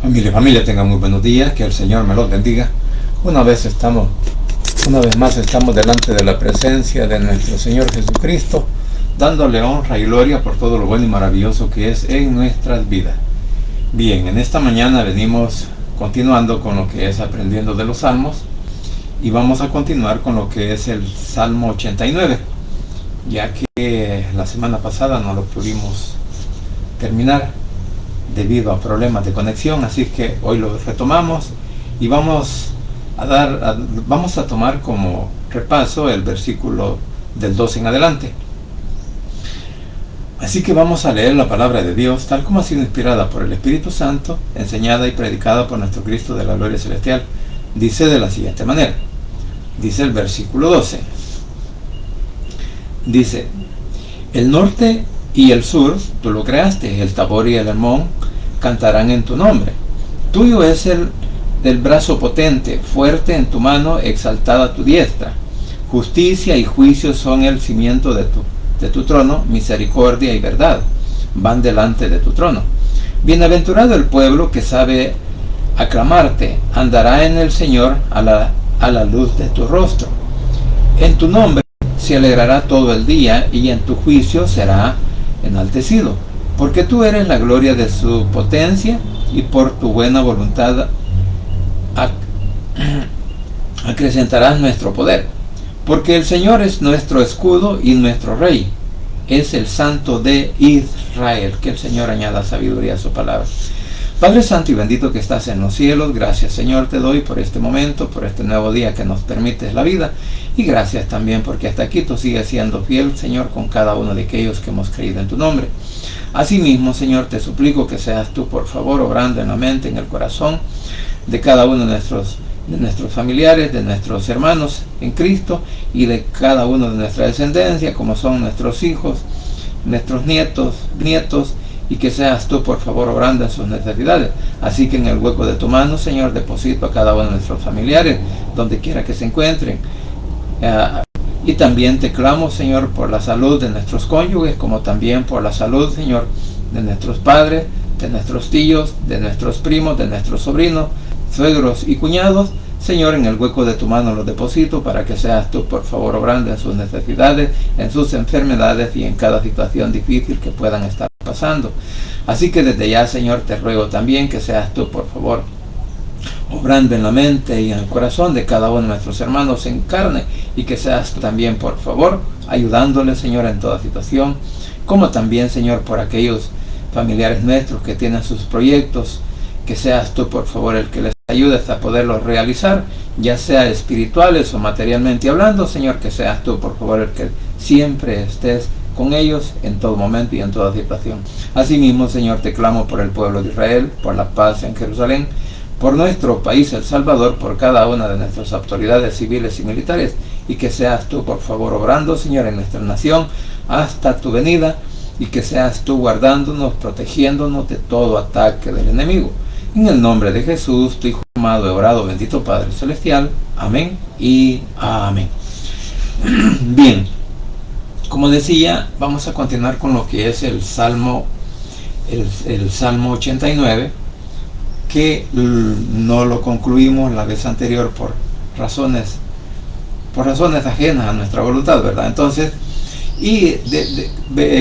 Familia, tengan muy buenos días, que el Señor me los bendiga. Una vez más estamos delante de la presencia de nuestro Señor Jesucristo, dándole honra y gloria por todo lo bueno y maravilloso que es en nuestras vidas. Bien, en esta mañana venimos continuando con lo que es aprendiendo de los salmos, y vamos a continuar con lo que es el Salmo 89, ya que la semana pasada no lo pudimos terminar debido a problemas de conexión, así que hoy lo retomamos y vamos a tomar como repaso el versículo del 2 en adelante. Así que vamos a leer la palabra de Dios tal como ha sido inspirada por el Espíritu Santo, enseñada y predicada por nuestro Cristo de la gloria celestial. Dice de la siguiente manera, dice el versículo 12, dice: el norte y el sur tú lo creaste, el Tabor y el Hermón cantarán en tu nombre. Tuyo es el brazo potente, fuerte en tu mano, exaltada tu diestra. Justicia y juicio son el cimiento de tu trono, misericordia y verdad van delante de tu trono. Bienaventurado el pueblo que sabe aclamarte, andará en el Señor a la luz de tu rostro. En tu nombre se alegrará todo el día, y en tu juicio será enaltecido, porque tú eres la gloria de su potencia, y por tu buena voluntad acrecentarás nuestro poder. Porque el Señor es nuestro escudo y nuestro Rey, es el Santo de Israel. Que el Señor añada sabiduría a su palabra. Padre Santo y bendito que estás en los cielos, gracias Señor te doy por este momento, por este nuevo día que nos permites la vida, y gracias también porque hasta aquí tú sigues siendo fiel, Señor, con cada uno de aquellos que hemos creído en tu nombre. Asimismo, Señor, te suplico que seas tú, por favor, obrando en la mente, en el corazón de cada uno de nuestros familiares, de nuestros hermanos en Cristo, y de cada uno de nuestra descendencia, como son nuestros hijos, nuestros nietos, y que seas tú, por favor, obrando en sus necesidades. Así que en el hueco de tu mano, Señor, deposito a cada uno de nuestros familiares, donde quiera que se encuentren. Y también te clamo, Señor, por la salud de nuestros cónyuges, como también por la salud, Señor, de nuestros padres, de nuestros tíos, de nuestros primos, de nuestros sobrinos, suegros y cuñados. Señor, en el hueco de tu mano los deposito para que seas tú, por favor, obrando en sus necesidades, en sus enfermedades y en cada situación difícil que puedan estar pasando. Así que desde ya, Señor, te ruego también que seas tú, por favor, obrando en la mente y en el corazón de cada uno de nuestros hermanos en carne, y que seas tú también, por favor, ayudándoles, Señor, en toda situación, como también, Señor, por aquellos familiares nuestros que tienen sus proyectos, que seas tú, por favor, el que les ayudes a poderlos realizar, ya sea espirituales o materialmente hablando. Señor, que seas tú, por favor, el que siempre estés con ellos en todo momento y en toda situación. Asimismo, Señor, te clamo por el pueblo de Israel, por la paz en Jerusalén, por nuestro país, El Salvador, por cada una de nuestras autoridades civiles y militares, y que seas tú, por favor, obrando, Señor, en nuestra nación hasta tu venida, y que seas tú guardándonos, protegiéndonos de todo ataque del enemigo. En el nombre de Jesús, tu Hijo amado, he orado, bendito Padre Celestial. Amén y amén. Bien, como decía, vamos a continuar con lo que es el Salmo 89, que no lo concluimos la vez anterior por razones ajenas a nuestra voluntad, ¿verdad? Entonces,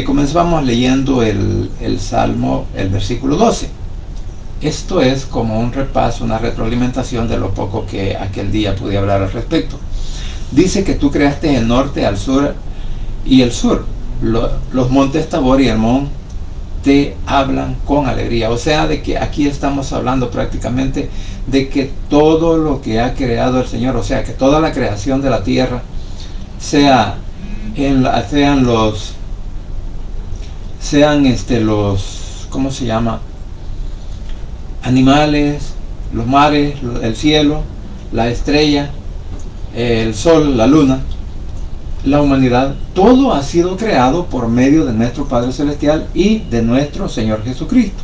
comenzamos leyendo el Salmo, el versículo 12. Esto es como un repaso, una retroalimentación de lo poco que aquel día pude hablar al respecto. Dice que tú creaste el norte, al sur y el sur. Los montes Tabor y Hermón te hablan con alegría. O sea, de que aquí estamos hablando prácticamente de que todo lo que ha creado el Señor, o sea, que toda la creación de la tierra, sean los, ¿cómo se llama? Animales, los mares, el cielo, la estrella, el sol, la luna, la humanidad, todo ha sido creado por medio de nuestro Padre Celestial y de nuestro Señor Jesucristo.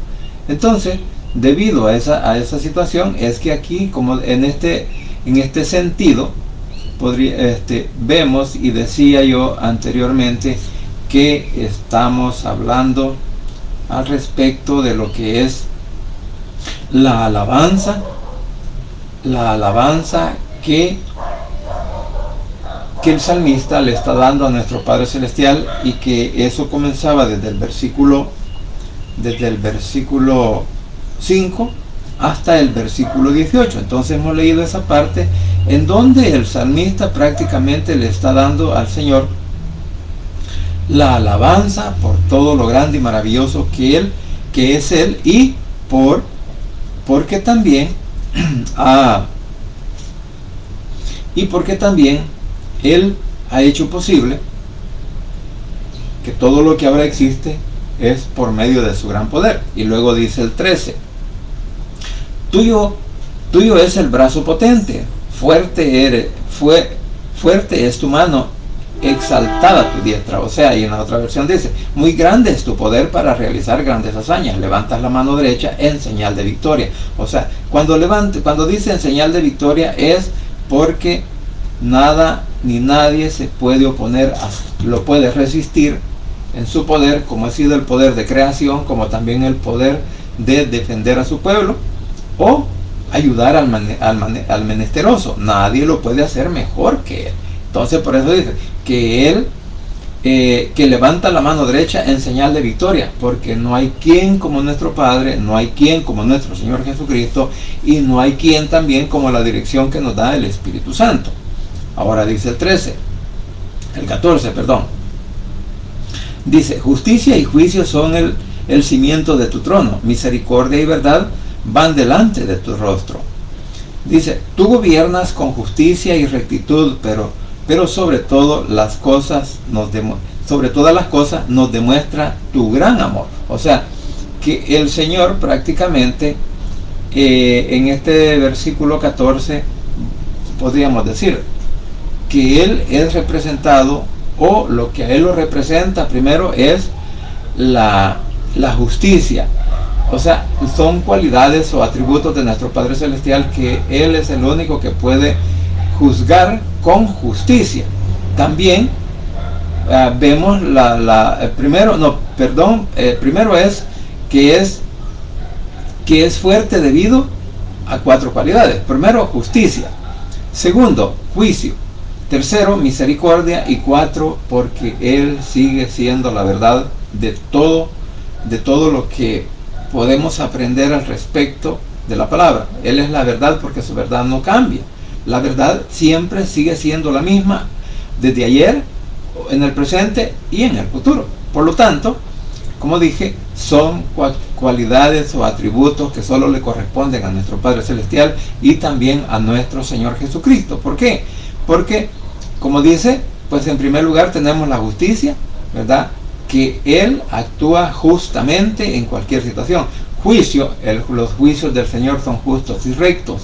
Entonces, debido a esa situación, es que aquí, como en este sentido, vemos, y decía yo anteriormente, que estamos hablando al respecto de lo que es la alabanza que el salmista le está dando a nuestro Padre Celestial, y que eso comenzaba desde el versículo 5 hasta el versículo 18. Entonces hemos leído esa parte en donde el salmista prácticamente le está dando al Señor la alabanza por todo lo grande y maravilloso que es Él, y porque también Él ha hecho posible que todo lo que ahora existe es por medio de su gran poder. Y luego dice el 13: tuyo es el brazo potente, fuerte es tu mano, exaltada tu diestra. O sea, y en la otra versión dice: muy grande es tu poder para realizar grandes hazañas, levantas la mano derecha en señal de victoria. O sea, cuando dice en señal de victoria, es porque nada ni nadie se puede oponer, lo puede resistir en su poder, como ha sido el poder de creación, como también el poder de defender a su pueblo o ayudar al menesteroso. Nadie lo puede hacer mejor que Él. Entonces por eso dice que Él que levanta la mano derecha en señal de victoria, porque no hay quien como nuestro Padre, no hay quien como nuestro Señor Jesucristo, y no hay quien también como la dirección que nos da el Espíritu Santo. Ahora dice el 14, dice: justicia y juicio son el cimiento de tu trono, misericordia y verdad van delante de tu rostro. Dice: tú gobiernas con justicia y rectitud, pero sobre todas las cosas nos demuestra tu gran amor. O sea, que el Señor prácticamente en este versículo 14 podríamos decir que Él es representado, o lo que a Él lo representa primero es la justicia. O sea, son cualidades o atributos de nuestro Padre Celestial, que Él es el único que puede juzgar con justicia. También vemos primero es que es fuerte debido a 4 cualidades. Primero, justicia. Segundo, juicio. Tercero, misericordia. Y 4, porque Él sigue siendo la verdad de todo lo que podemos aprender al respecto de la palabra. Él es la verdad, porque su verdad no cambia. La verdad siempre sigue siendo la misma, desde ayer, en el presente y en el futuro. Por lo tanto, como dije, son cualidades o atributos que solo le corresponden a nuestro Padre Celestial y también a nuestro Señor Jesucristo. ¿Por qué? Porque, como dice, pues en primer lugar tenemos la justicia, ¿verdad? Que Él actúa justamente en cualquier situación. Juicio, los juicios del Señor son justos y rectos,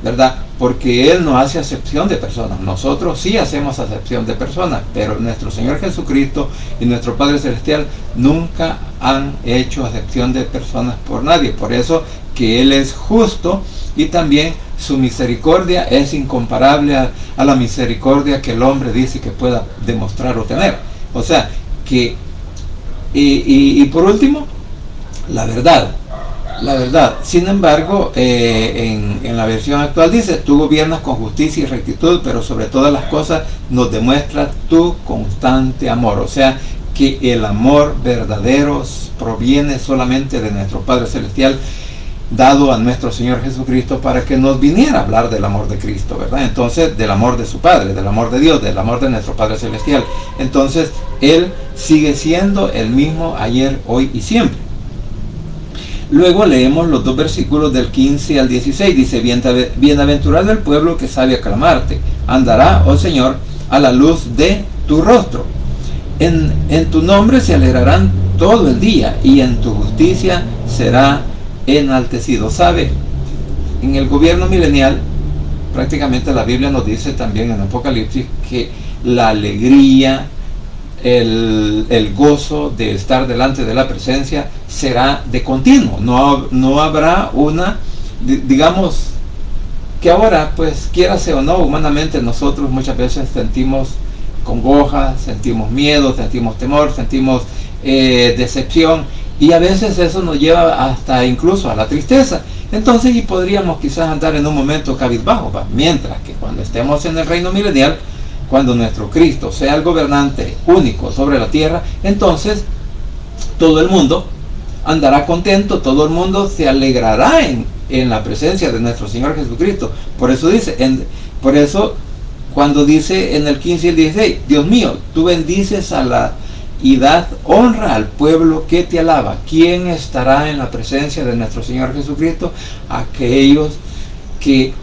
¿verdad? Porque Él no hace acepción de personas. Nosotros sí hacemos acepción de personas, pero nuestro Señor Jesucristo y nuestro Padre Celestial nunca han hecho acepción de personas por nadie. Por eso que Él es justo, y también su misericordia es incomparable a la misericordia que el hombre dice que pueda demostrar o tener. O sea, que y por último, la verdad. Sin embargo, en la versión actual dice: tú gobiernas con justicia y rectitud, pero sobre todas las cosas nos demuestra tu constante amor. O sea, que el amor verdadero proviene solamente de nuestro Padre Celestial, dado a nuestro Señor Jesucristo para que nos viniera a hablar del amor de Cristo, ¿verdad? Entonces, del amor de su Padre, del amor de Dios, del amor de nuestro Padre Celestial. Entonces, Él sigue siendo el mismo ayer, hoy y siempre. Luego leemos los 2 versículos del 15 al 16. Dice: bienaventurado el pueblo que sabe aclamarte, andará, oh Señor, a la luz de tu rostro. En tu nombre se alegrarán todo el día, y en tu justicia será enaltecido. ¿Sabe? En el gobierno milenial, prácticamente la Biblia nos dice también en Apocalipsis que la alegría, el gozo de estar delante de la presencia será de continuo. No habrá digamos que ahora, pues quiérase o no, humanamente nosotros muchas veces sentimos congoja, sentimos miedo, sentimos temor, sentimos decepción, Y a veces eso nos lleva hasta incluso a la tristeza. Entonces, y podríamos quizás andar en un momento cabizbajo, ¿va? Mientras que cuando estemos en el reino milenial, cuando nuestro Cristo sea el gobernante único sobre la tierra, entonces todo el mundo andará contento, todo el mundo se alegrará en la presencia de nuestro Señor Jesucristo. Por eso dice, cuando dice en el 15 y el 16, Dios mío, tú bendices a la y das honra al pueblo que te alaba. ¿Quién estará en la presencia de nuestro Señor Jesucristo? Aquellos que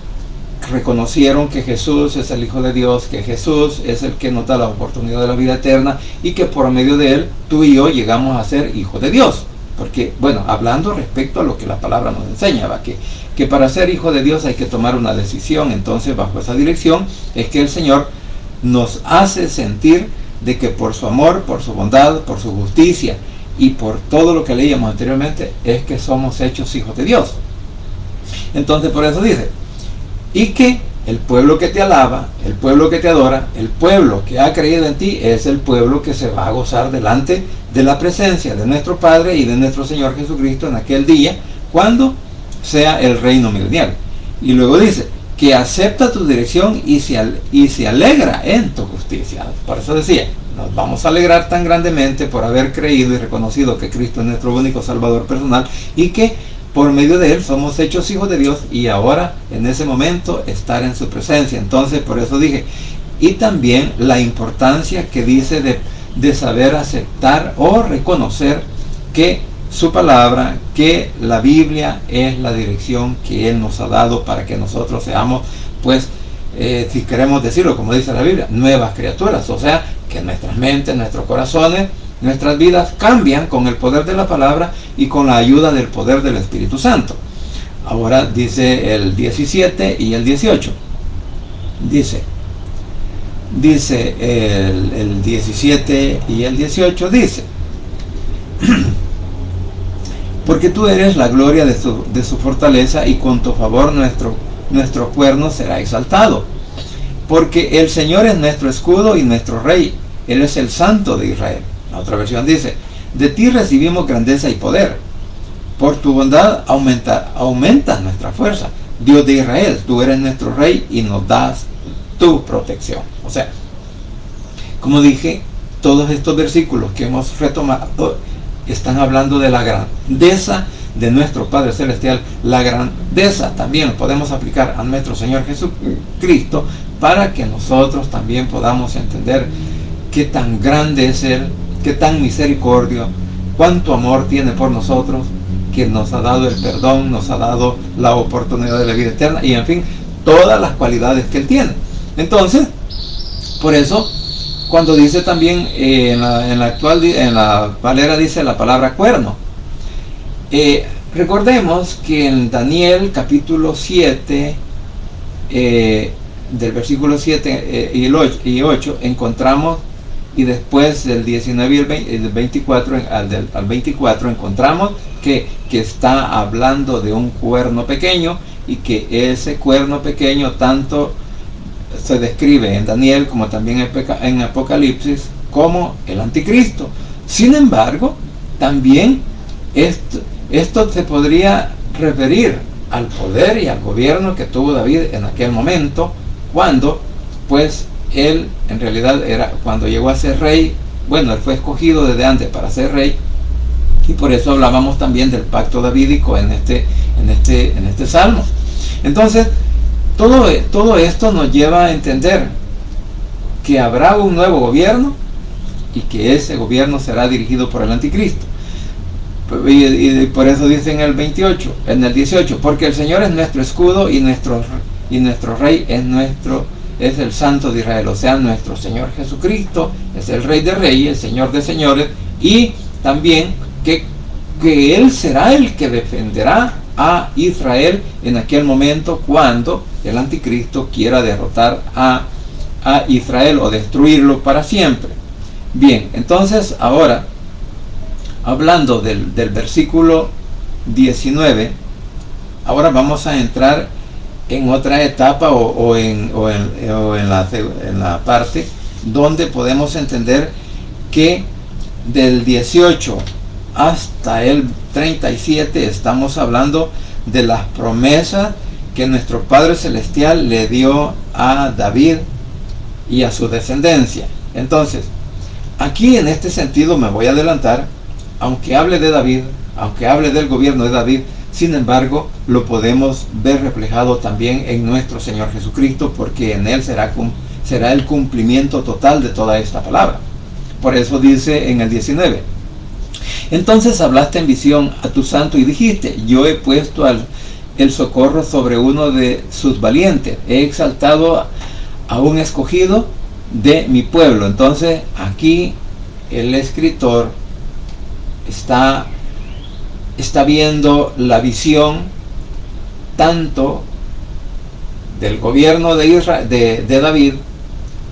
reconocieron que Jesús es el Hijo de Dios, que Jesús es el que nos da la oportunidad de la vida eterna y que por medio de Él, tú y yo llegamos a ser hijos de Dios. Porque, bueno, hablando respecto a lo que la palabra nos enseña, ¿va? Que para ser hijo de Dios hay que tomar una decisión. Entonces, bajo esa dirección es que el Señor nos hace sentir de que por su amor, por su bondad, por su justicia y por todo lo que leíamos anteriormente, es que somos hechos hijos de Dios. Entonces, por eso dice, y que el pueblo que te alaba, el pueblo que te adora, el pueblo que ha creído en ti, es el pueblo que se va a gozar delante de la presencia de nuestro Padre y de nuestro Señor Jesucristo en aquel día, cuando sea el reino milenial. Y luego dice, que acepta tu dirección y se alegra en tu justicia. Por eso decía, nos vamos a alegrar tan grandemente por haber creído y reconocido que Cristo es nuestro único Salvador personal y que por medio de Él somos hechos hijos de Dios y ahora en ese momento estar en su presencia. Entonces, por eso dije, y también la importancia que dice de saber aceptar o reconocer que su palabra, que la Biblia es la dirección que Él nos ha dado para que nosotros seamos, pues, si queremos decirlo como dice la Biblia, nuevas criaturas. O sea, que nuestras mentes, nuestros corazones, nuestras vidas cambian con el poder de la palabra y con la ayuda del poder del Espíritu Santo. Ahora dice el 17 y el 18. Dice el 17 y el 18 dice, porque tú eres la gloria de su fortaleza y con tu favor nuestro cuerno será exaltado. Porque el Señor es nuestro escudo y nuestro rey, Él es el Santo de Israel. La otra versión dice, de ti recibimos grandeza y poder. Por tu bondad aumentas nuestra fuerza. Dios de Israel, tú eres nuestro rey y nos das tu protección. O sea, como dije, todos estos versículos que hemos retomado están hablando de la grandeza de nuestro Padre Celestial. La grandeza también lo podemos aplicar a nuestro Señor Jesucristo para que nosotros también podamos entender qué tan grande es Él, qué tan misericordia, cuánto amor tiene por nosotros, que nos ha dado el perdón, nos ha dado la oportunidad de la vida eterna y en fin, todas las cualidades que Él tiene. Entonces, por eso, cuando dice también en la Valera dice la palabra cuerno, recordemos que en Daniel capítulo 7 del versículo 7 y 8 encontramos, y después del 19 y el 24 al 24 encontramos que está hablando de un cuerno pequeño y que ese cuerno pequeño tanto se describe en Daniel como también en Apocalipsis como el anticristo. Sin embargo, también esto se podría referir al poder y al gobierno que tuvo David en aquel momento, cuando pues él en realidad era, cuando llegó a ser rey, bueno, él fue escogido desde antes para ser rey, y por eso hablábamos también del pacto davídico en este salmo. Entonces, todo esto nos lleva a entender que habrá un nuevo gobierno y que ese gobierno será dirigido por el anticristo. Y por eso dice en el 18, porque el Señor es nuestro escudo y nuestro rey es el Santo de Israel. O sea, nuestro Señor Jesucristo es el Rey de Reyes, el Señor de Señores, y también que Él será el que defenderá a Israel en aquel momento cuando el anticristo quiera derrotar a Israel o destruirlo para siempre. Bien, entonces ahora, hablando del versículo 19, ahora vamos a entrar en otra etapa o en la parte donde podemos entender que del 18 hasta el 37 estamos hablando de las promesas que nuestro Padre Celestial le dio a David y a su descendencia. Entonces, aquí en este sentido me voy a adelantar, aunque hable de David, aunque hable del gobierno de David, sin embargo, lo podemos ver reflejado también en nuestro Señor Jesucristo, porque en Él será el cumplimiento total de toda esta palabra. Por eso dice en el 19, entonces hablaste en visión a tu santo y dijiste, yo he puesto el socorro sobre uno de sus valientes, he exaltado a un escogido de mi pueblo. Entonces aquí el escritor está viendo la visión tanto del gobierno de Israel, de David,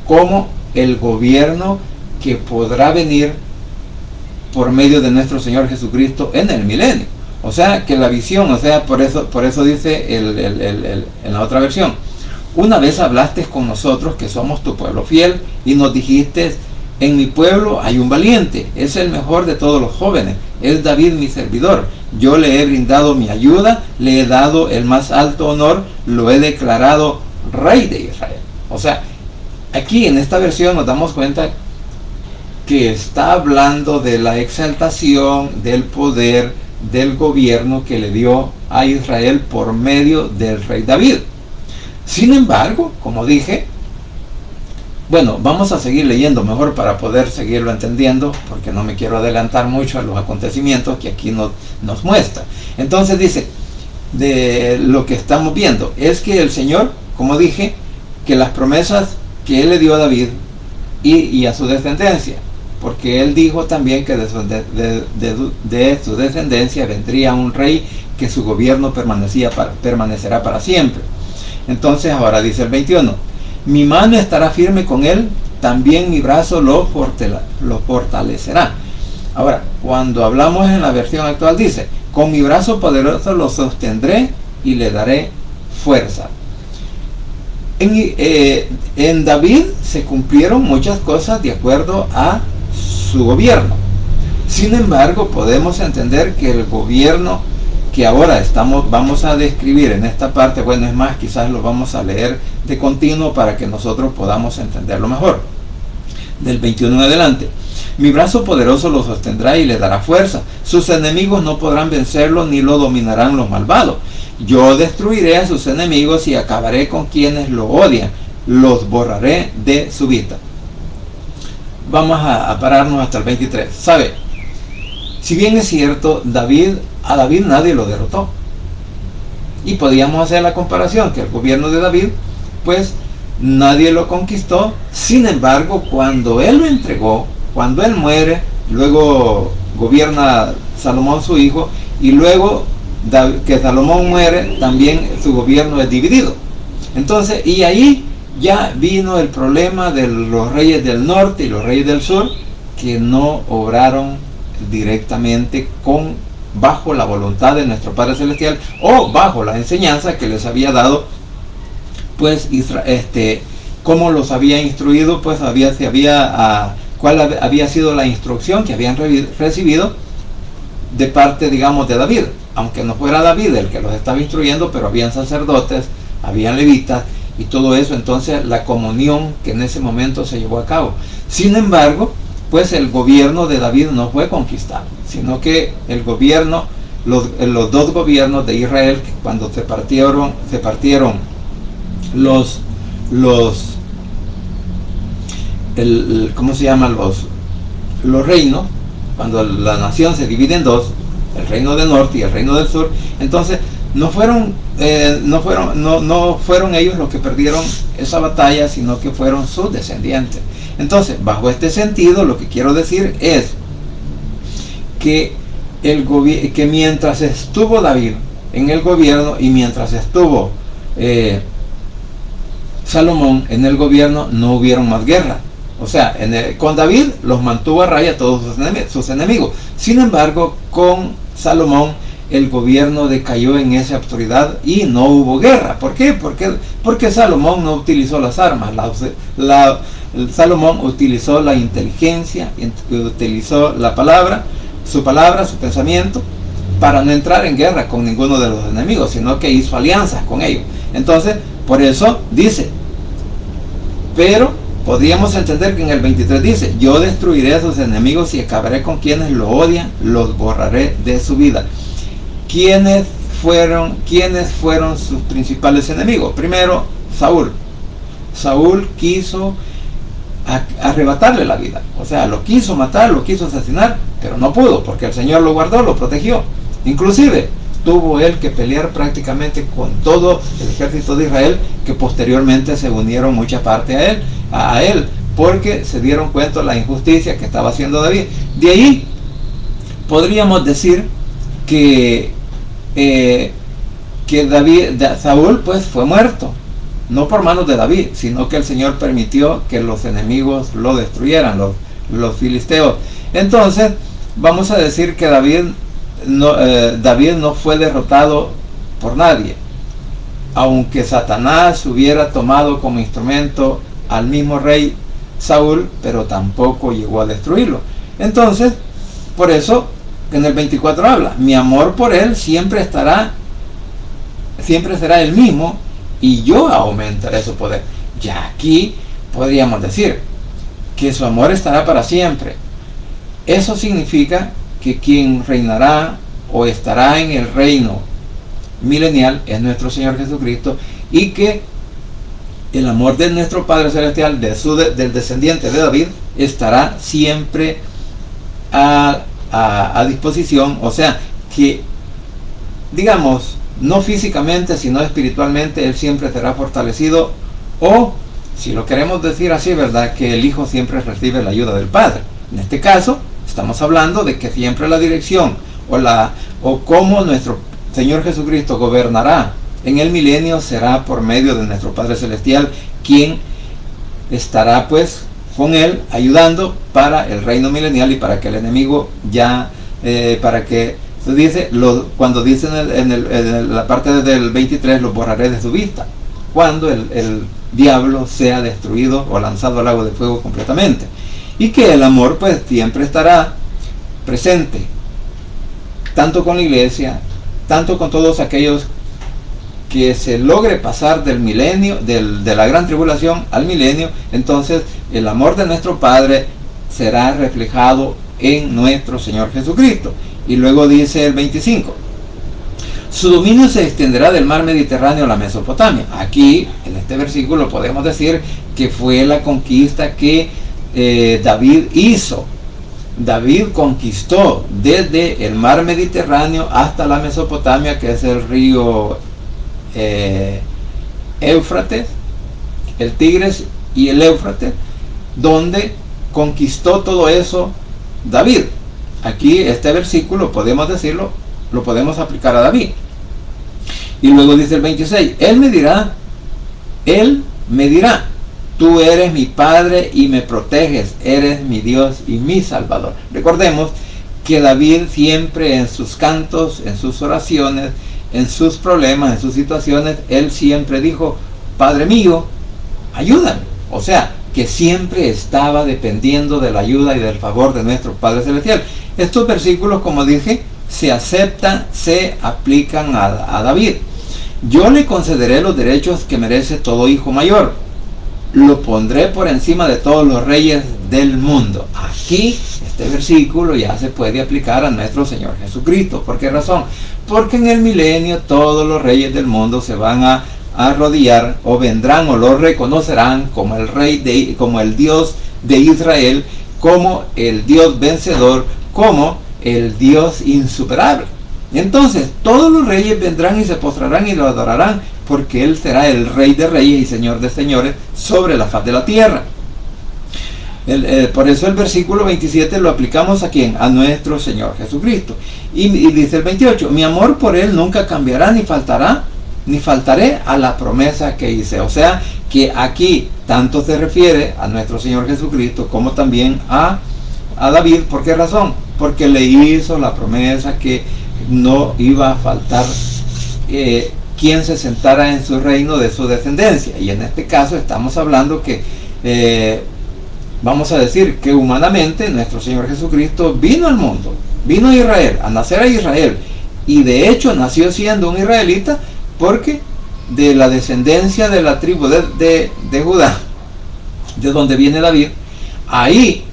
como el gobierno que podrá venir por medio de nuestro Señor Jesucristo en el milenio. O sea que la visión, o sea, por eso dice en la otra versión, una vez hablaste con nosotros que somos tu pueblo fiel y nos dijiste, en mi pueblo hay un valiente, es el mejor de todos los jóvenes, es David mi servidor, yo le he brindado mi ayuda, le he dado el más alto honor, lo he declarado rey de Israel. O sea, aquí en esta versión nos damos cuenta que está hablando de la exaltación del poder del gobierno que le dio a Israel por medio del rey David. Sin embargo, como dije, bueno, vamos a seguir leyendo mejor para poder seguirlo entendiendo, porque no me quiero adelantar mucho a los acontecimientos que aquí nos muestra. Entonces dice, de lo que estamos viendo, es que el Señor, como dije, que las promesas que Él le dio a David y a su descendencia, porque Él dijo también que de su descendencia vendría un rey que su gobierno permanecerá para siempre. Entonces ahora dice el 21, mi mano estará firme con él, también mi brazo lo fortalecerá. Ahora, cuando hablamos en la versión actual dice, con mi brazo poderoso lo sostendré y le daré fuerza. En David se cumplieron muchas cosas de acuerdo a su gobierno. Sin embargo, podemos entender que el gobierno que ahora vamos a describir en esta parte, bueno, es más, quizás lo vamos a leer de continuo para que nosotros podamos entenderlo mejor. Del 21 en adelante. Mi brazo poderoso lo sostendrá y le dará fuerza. Sus enemigos no podrán vencerlo ni lo dominarán los malvados. Yo destruiré a sus enemigos y acabaré con quienes lo odian. Los borraré de su vista. Vamos a pararnos hasta el 23. ¿Sabe? Si bien es cierto, a David nadie lo derrotó. Y podíamos hacer la comparación que el gobierno de David, pues nadie lo conquistó. Sin embargo, cuando él lo entregó, cuando él muere, luego gobierna Salomón su hijo, y luego que Salomón muere, también su gobierno es dividido. Entonces, y ahí ya vino el problema de los reyes del norte y los reyes del sur, que no obraron directamente bajo la voluntad de nuestro Padre Celestial, o bajo la enseñanza que les había dado, pues cómo los había instruido, pues cuál había sido la instrucción que habían recibido de parte, digamos, de David, aunque no fuera David el que los estaba instruyendo, pero habían sacerdotes, habían levitas y todo eso. Entonces la comunión que en ese momento se llevó a cabo. Sin embargo, pues el gobierno de David no fue conquistado, sino que el gobierno, los dos gobiernos de Israel, que cuando se partieron ¿cómo se llaman? Los reinos, cuando la nación se divide en dos, el reino del norte y el reino del sur, entonces no fueron ellos los que perdieron esa batalla, sino que fueron sus descendientes. Entonces, bajo este sentido, lo que quiero decir es que mientras estuvo David en el gobierno y mientras estuvo Salomón en el gobierno, no hubieron más guerra. O sea, con David los mantuvo a raya todos sus enemigos. Sin embargo, con Salomón el gobierno decayó en esa autoridad y no hubo guerra. ¿Por qué? Porque Salomón no utilizó las armas. Salomón utilizó la inteligencia, utilizó la palabra su palabra, su pensamiento, para no entrar en guerra con ninguno de los enemigos, sino que hizo alianzas con ellos. Entonces, por eso dice, pero podríamos entender que en el 23 dice, yo destruiré a sus enemigos y acabaré con quienes lo odian, los borraré de su vida. ¿Quiénes fueron sus principales enemigos? Primero, Saúl. Saúl quiso arrebatarle la vida, o sea, lo quiso matar, lo quiso asesinar, pero no pudo, porque el Señor lo guardó, lo protegió. Inclusive tuvo él que pelear prácticamente con todo el ejército de Israel, que posteriormente se unieron mucha parte a él, porque se dieron cuenta de la injusticia que estaba haciendo David. De ahí podríamos decir que Saúl pues fue muerto, no por manos de David, sino que el Señor permitió que los enemigos lo destruyeran, los filisteos. Entonces vamos a decir que David no fue derrotado por nadie, aunque Satanás hubiera tomado como instrumento al mismo rey Saúl, pero tampoco llegó a destruirlo. Entonces, por eso en el 24 habla, mi amor por él siempre será el mismo, y yo aumentaré su poder. Ya aquí podríamos decir que su amor estará para siempre. Eso significa que quien reinará o estará en el reino milenial es nuestro Señor Jesucristo, y que el amor de nuestro Padre Celestial, del descendiente de David, estará siempre a disposición. O sea, que digamos, no físicamente, sino espiritualmente, él siempre será fortalecido, o si lo queremos decir así, ¿verdad?, que el Hijo siempre recibe la ayuda del Padre. En este caso, estamos hablando de que siempre la dirección o cómo nuestro Señor Jesucristo gobernará en el milenio será por medio de nuestro Padre Celestial, quien estará pues con él ayudando para el reino milenial y para que el enemigo para que se dice, cuando dice en la parte del 23, los borraré de su vista, cuando el diablo sea destruido o lanzado al lago de fuego completamente. Y que el amor pues siempre estará presente, tanto con la iglesia, tanto con todos aquellos que se logre pasar del milenio, de la gran tribulación al milenio. Entonces el amor de nuestro Padre será reflejado en nuestro Señor Jesucristo. Y luego dice el 25, su dominio se extenderá del mar Mediterráneo a la Mesopotamia. Aquí, en este versículo, podemos decir que fue la conquista que David hizo. David conquistó desde el mar Mediterráneo hasta la Mesopotamia, que es el río Éufrates, el Tigris y el Éufrates, donde conquistó todo eso David. Aquí este versículo, podemos decirlo, lo podemos aplicar a David. Y luego dice el 26, él me dirá, tú eres mi Padre y me proteges, eres mi Dios y mi Salvador. Recordemos que David siempre en sus cantos, en sus oraciones, en sus problemas, en sus situaciones, él siempre dijo, Padre mío, ayúdame. O sea, que siempre estaba dependiendo de la ayuda y del favor de nuestro Padre Celestial. Estos versículos, como dije, se aplican a David. Yo le concederé los derechos que merece todo hijo mayor. Lo pondré por encima de todos los reyes del mundo. Aquí, este versículo ya se puede aplicar a nuestro Señor Jesucristo. ¿Por qué razón? Porque en el milenio todos los reyes del mundo se van a arrodillar, o vendrán o lo reconocerán como el rey como el Dios de Israel, como el Dios vencedor, como el Dios insuperable. Entonces todos los reyes vendrán y se postrarán y lo adorarán, porque él será el Rey de reyes y Señor de señores sobre la faz de la tierra. Por eso el versículo 27 lo aplicamos ¿a quién? A nuestro Señor Jesucristo. Y dice el 28, mi amor por él nunca cambiará ni faltaré a la promesa que hice. O sea que aquí tanto se refiere a nuestro Señor Jesucristo como también a David. ¿Por qué razón? Porque le hizo la promesa que no iba a faltar quien se sentara en su reino de su descendencia. Y en este caso estamos hablando que vamos a decir que humanamente nuestro Señor Jesucristo vino al mundo vino a Israel, a nacer a Israel, y de hecho nació siendo un israelita, porque de la descendencia de la tribu de Judá, de donde viene David, ahí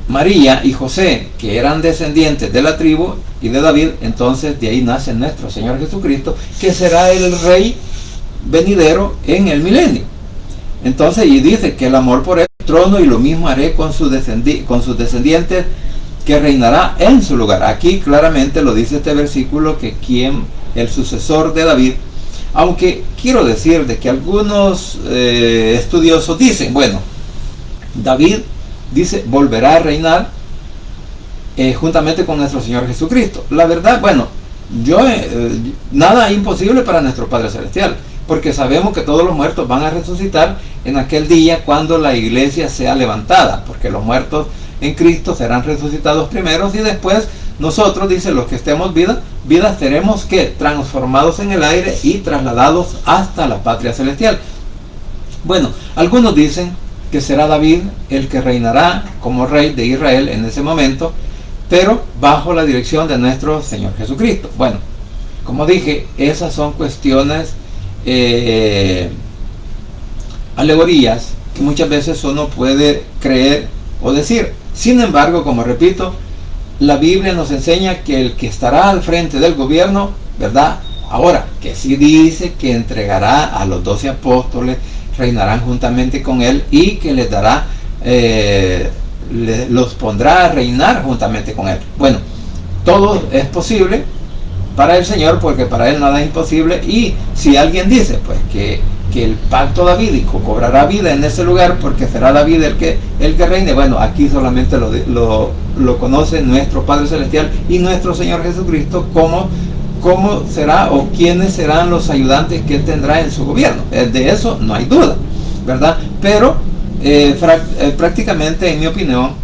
María y José, que eran descendientes de la tribu y de David, entonces de ahí nace nuestro Señor Jesucristo, que será el rey venidero en el milenio. Entonces, y dice que el amor por el trono, y lo mismo haré con sus descendientes, que reinará en su lugar. Aquí claramente lo dice este versículo, que el sucesor de David, aunque quiero decir de que algunos estudiosos dicen, bueno, David dice volverá a reinar juntamente con nuestro Señor Jesucristo. La verdad, bueno, nada imposible para nuestro Padre Celestial, porque sabemos que todos los muertos van a resucitar en aquel día cuando la iglesia sea levantada, porque los muertos en Cristo serán resucitados primeros, y después nosotros, dice, los que estemos vidas seremos que transformados en el aire y trasladados hasta la patria celestial. Bueno, algunos dicen que será David el que reinará como rey de Israel en ese momento, pero bajo la dirección de nuestro Señor Jesucristo. Bueno, como dije, esas son cuestiones, alegorías, que muchas veces uno puede creer o decir. Sin embargo, como repito, la Biblia nos enseña que el que estará al frente del gobierno, ¿verdad? Ahora, que sí dice que entregará a los 12 apóstoles, reinarán juntamente con él, y que les dará, los pondrá a reinar juntamente con él. Bueno, todo es posible para el Señor, porque para él nada es imposible. Y si alguien dice pues que el pacto davídico cobrará vida en ese lugar, porque será David el que reine, bueno, aquí solamente lo conoce nuestro Padre Celestial y nuestro Señor Jesucristo, cómo será o quiénes serán los ayudantes que él tendrá en su gobierno. De eso no hay duda, ¿verdad? Pero prácticamente, en mi opinión,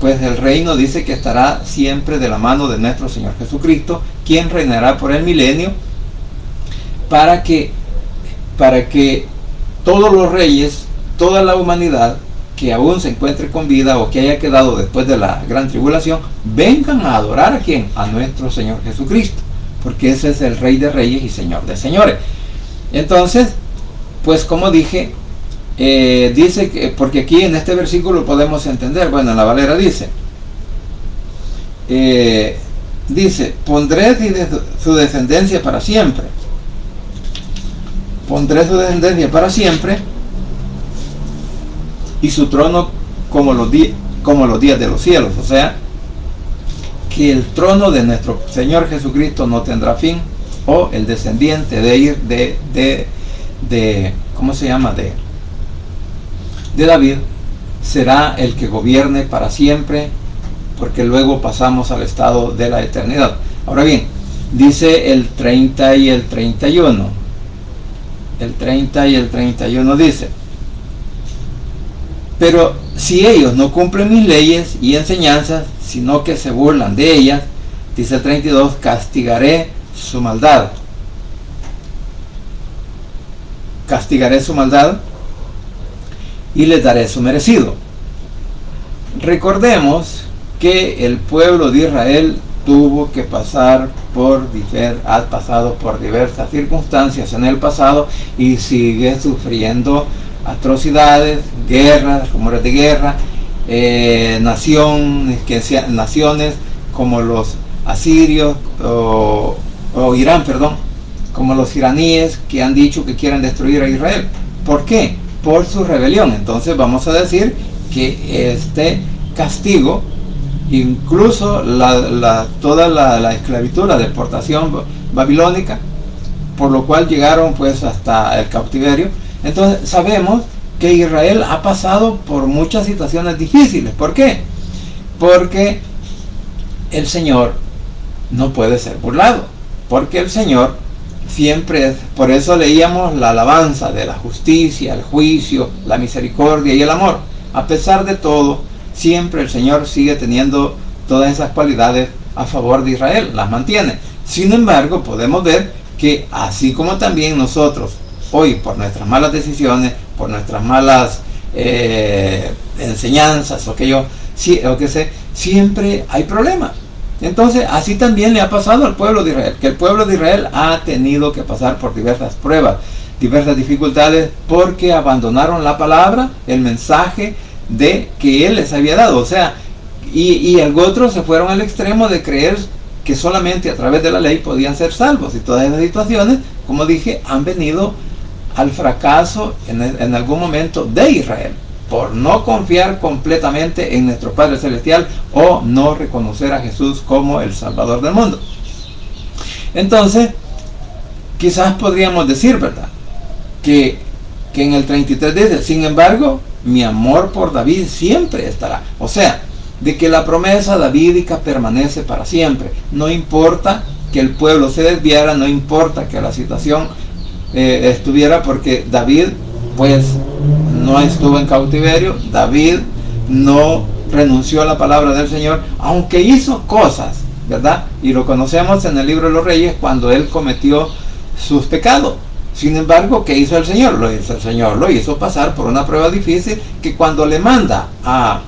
pues el reino dice que estará siempre de la mano de nuestro Señor Jesucristo, quien reinará por el milenio, para que todos los reyes, toda la humanidad que aún se encuentre con vida o que haya quedado después de la gran tribulación, vengan a adorar ¿a quién? A nuestro Señor Jesucristo, porque ese es el Rey de Reyes y Señor de Señores. Entonces, pues como dije, dice que, porque aquí en este versículo podemos entender, bueno, en la Valera dice, pondré su descendencia para siempre. Pondré su descendencia para siempre, y su trono como los días de los cielos. O sea, que el trono de nuestro Señor Jesucristo no tendrá fin, o el descendiente ¿cómo se llama? De David será el que gobierne para siempre, porque luego pasamos al estado de la eternidad. Ahora bien, dice el 30 y el 31. El 30 y el 31 dice: pero si ellos no cumplen mis leyes y enseñanzas, sino que se burlan de ellas, dice el 32, castigaré su maldad. Castigaré su maldad y les daré su merecido. Recordemos que el pueblo de Israel tuvo que ha pasado por diversas circunstancias en el pasado, y sigue sufriendo atrocidades, guerras, rumores de guerra, naciones como los asirios o Irán, como los iraníes, que han dicho que quieren destruir a Israel. ¿Por qué? Por su rebelión. Entonces vamos a decir que este castigo, incluso toda la esclavitud, la deportación babilónica, por lo cual llegaron pues hasta el cautiverio. Entonces sabemos que Israel ha pasado por muchas situaciones difíciles. ¿Por qué? Porque el Señor no puede ser burlado, porque el Señor siempre, por eso leíamos la alabanza de la justicia, el juicio, la misericordia y el amor. A pesar de todo, siempre el Señor sigue teniendo todas esas cualidades a favor de Israel, las mantiene. Sin embargo, podemos ver que así como también nosotros hoy, por nuestras malas decisiones, por nuestras malas enseñanzas, siempre hay problemas. Entonces, así también le ha pasado al pueblo de Israel, que el pueblo de Israel ha tenido que pasar por diversas pruebas, diversas dificultades, porque abandonaron la palabra, el mensaje de que Él les había dado. O sea, y otros se fueron al extremo de creer que solamente a través de la ley podían ser salvos. Y todas esas situaciones, como dije, han venido al fracaso en algún momento de Israel, por no confiar completamente en nuestro Padre Celestial o no reconocer a Jesús como el Salvador del mundo. Entonces, quizás podríamos decir, ¿verdad?, que en el 33 dice, sin embargo, mi amor por David siempre estará. O sea, de que la promesa davídica permanece para siempre. No importa que el pueblo se desviara, no importa que la situación estuviera, porque David pues no estuvo en cautiverio, David no renunció a la palabra del Señor, aunque hizo cosas, ¿verdad? Y lo conocemos en el libro de los Reyes cuando él cometió sus pecados. Sin embargo, ¿qué hizo el Señor? El Señor lo hizo pasar por una prueba difícil, que cuando le manda al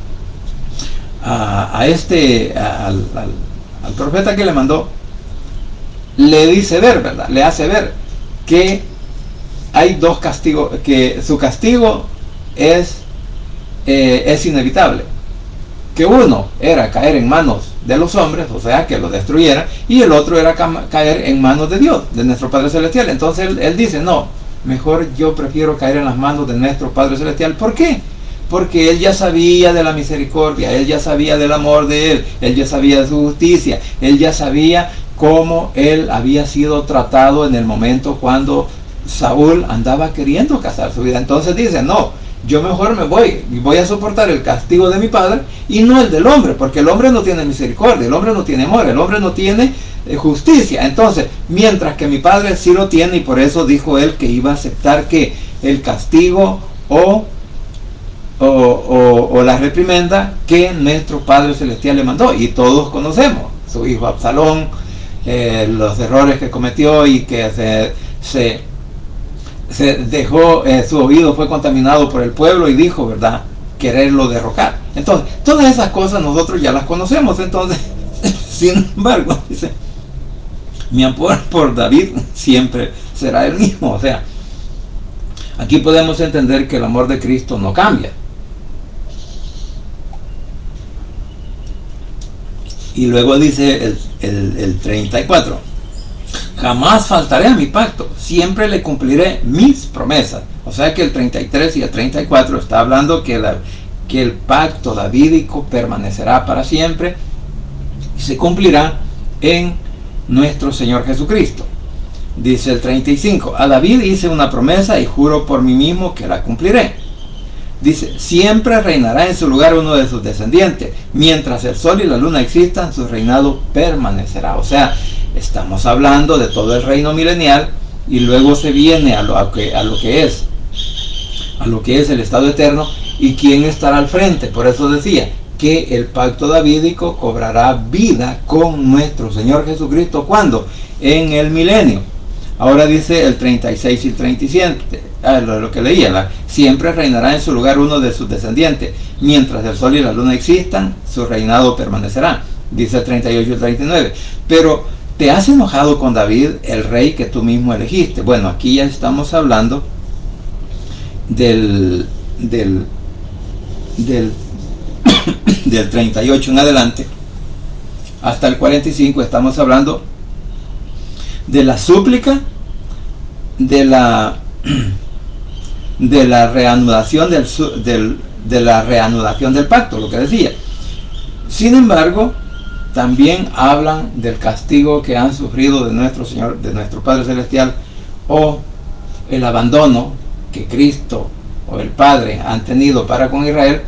profeta que le mandó, le dice ver, ¿verdad? Le hace ver que hay dos castigos, que su castigo es inevitable. Que uno era caer en manos de los hombres, o sea, que lo destruyeran, y el otro era caer en manos de Dios, de nuestro Padre Celestial. Entonces él dice, no, mejor yo prefiero caer en las manos de nuestro Padre Celestial. ¿Por qué? Porque él ya sabía de la misericordia, él ya sabía del amor de él ya sabía de su justicia, él ya sabía cómo él había sido tratado en el momento cuando Saúl andaba queriendo cazar su vida. Entonces dice, no, yo mejor me voy a soportar el castigo de mi padre y no el del hombre, porque el hombre no tiene misericordia, el hombre no tiene amor, el hombre no tiene justicia. Entonces, mientras que mi padre sí lo tiene, y por eso dijo él que iba a aceptar que el castigo o la reprimenda que nuestro Padre Celestial le mandó, y todos conocemos su hijo Absalón, los errores que cometió, y que se dejó, su oído fue contaminado por el pueblo y dijo, ¿verdad?, quererlo derrocar. Entonces, todas esas cosas nosotros ya las conocemos. Entonces, sin embargo, dice, mi amor por David siempre será el mismo. O sea, aquí podemos entender que el amor de Cristo no cambia. Y luego dice el 34, jamás faltaré a mi pacto, siempre le cumpliré mis promesas. O sea que el 33 y el 34 está hablando que el pacto davídico permanecerá para siempre y se cumplirá en nuestro Señor Jesucristo. Dice el 35, a David hice una promesa y juro por mí mismo que la cumpliré. Dice, siempre reinará en su lugar uno de sus descendientes. Mientras el sol y la luna existan, su reinado permanecerá. O sea, estamos hablando de todo el reino milenial, y luego se viene a lo que es el estado eterno, y quién estará al frente. Por eso decía que el pacto davídico cobrará vida con nuestro Señor Jesucristo. ¿Cuándo? En el milenio. Ahora dice el 36 y el 37, lo que leía, siempre reinará en su lugar uno de sus descendientes. Mientras el sol y la luna existan, su reinado permanecerá. Dice el 38 y el 39. Pero, ¿te has enojado con David, el rey que tú mismo elegiste? Bueno, aquí ya estamos hablando del 38 en adelante hasta el 45. Estamos hablando de la súplica, de la reanudación del pacto, lo que decía. Sin embargo, también hablan del castigo que han sufrido de nuestro Señor, de nuestro Padre Celestial, o el abandono que Cristo o el Padre han tenido para con Israel,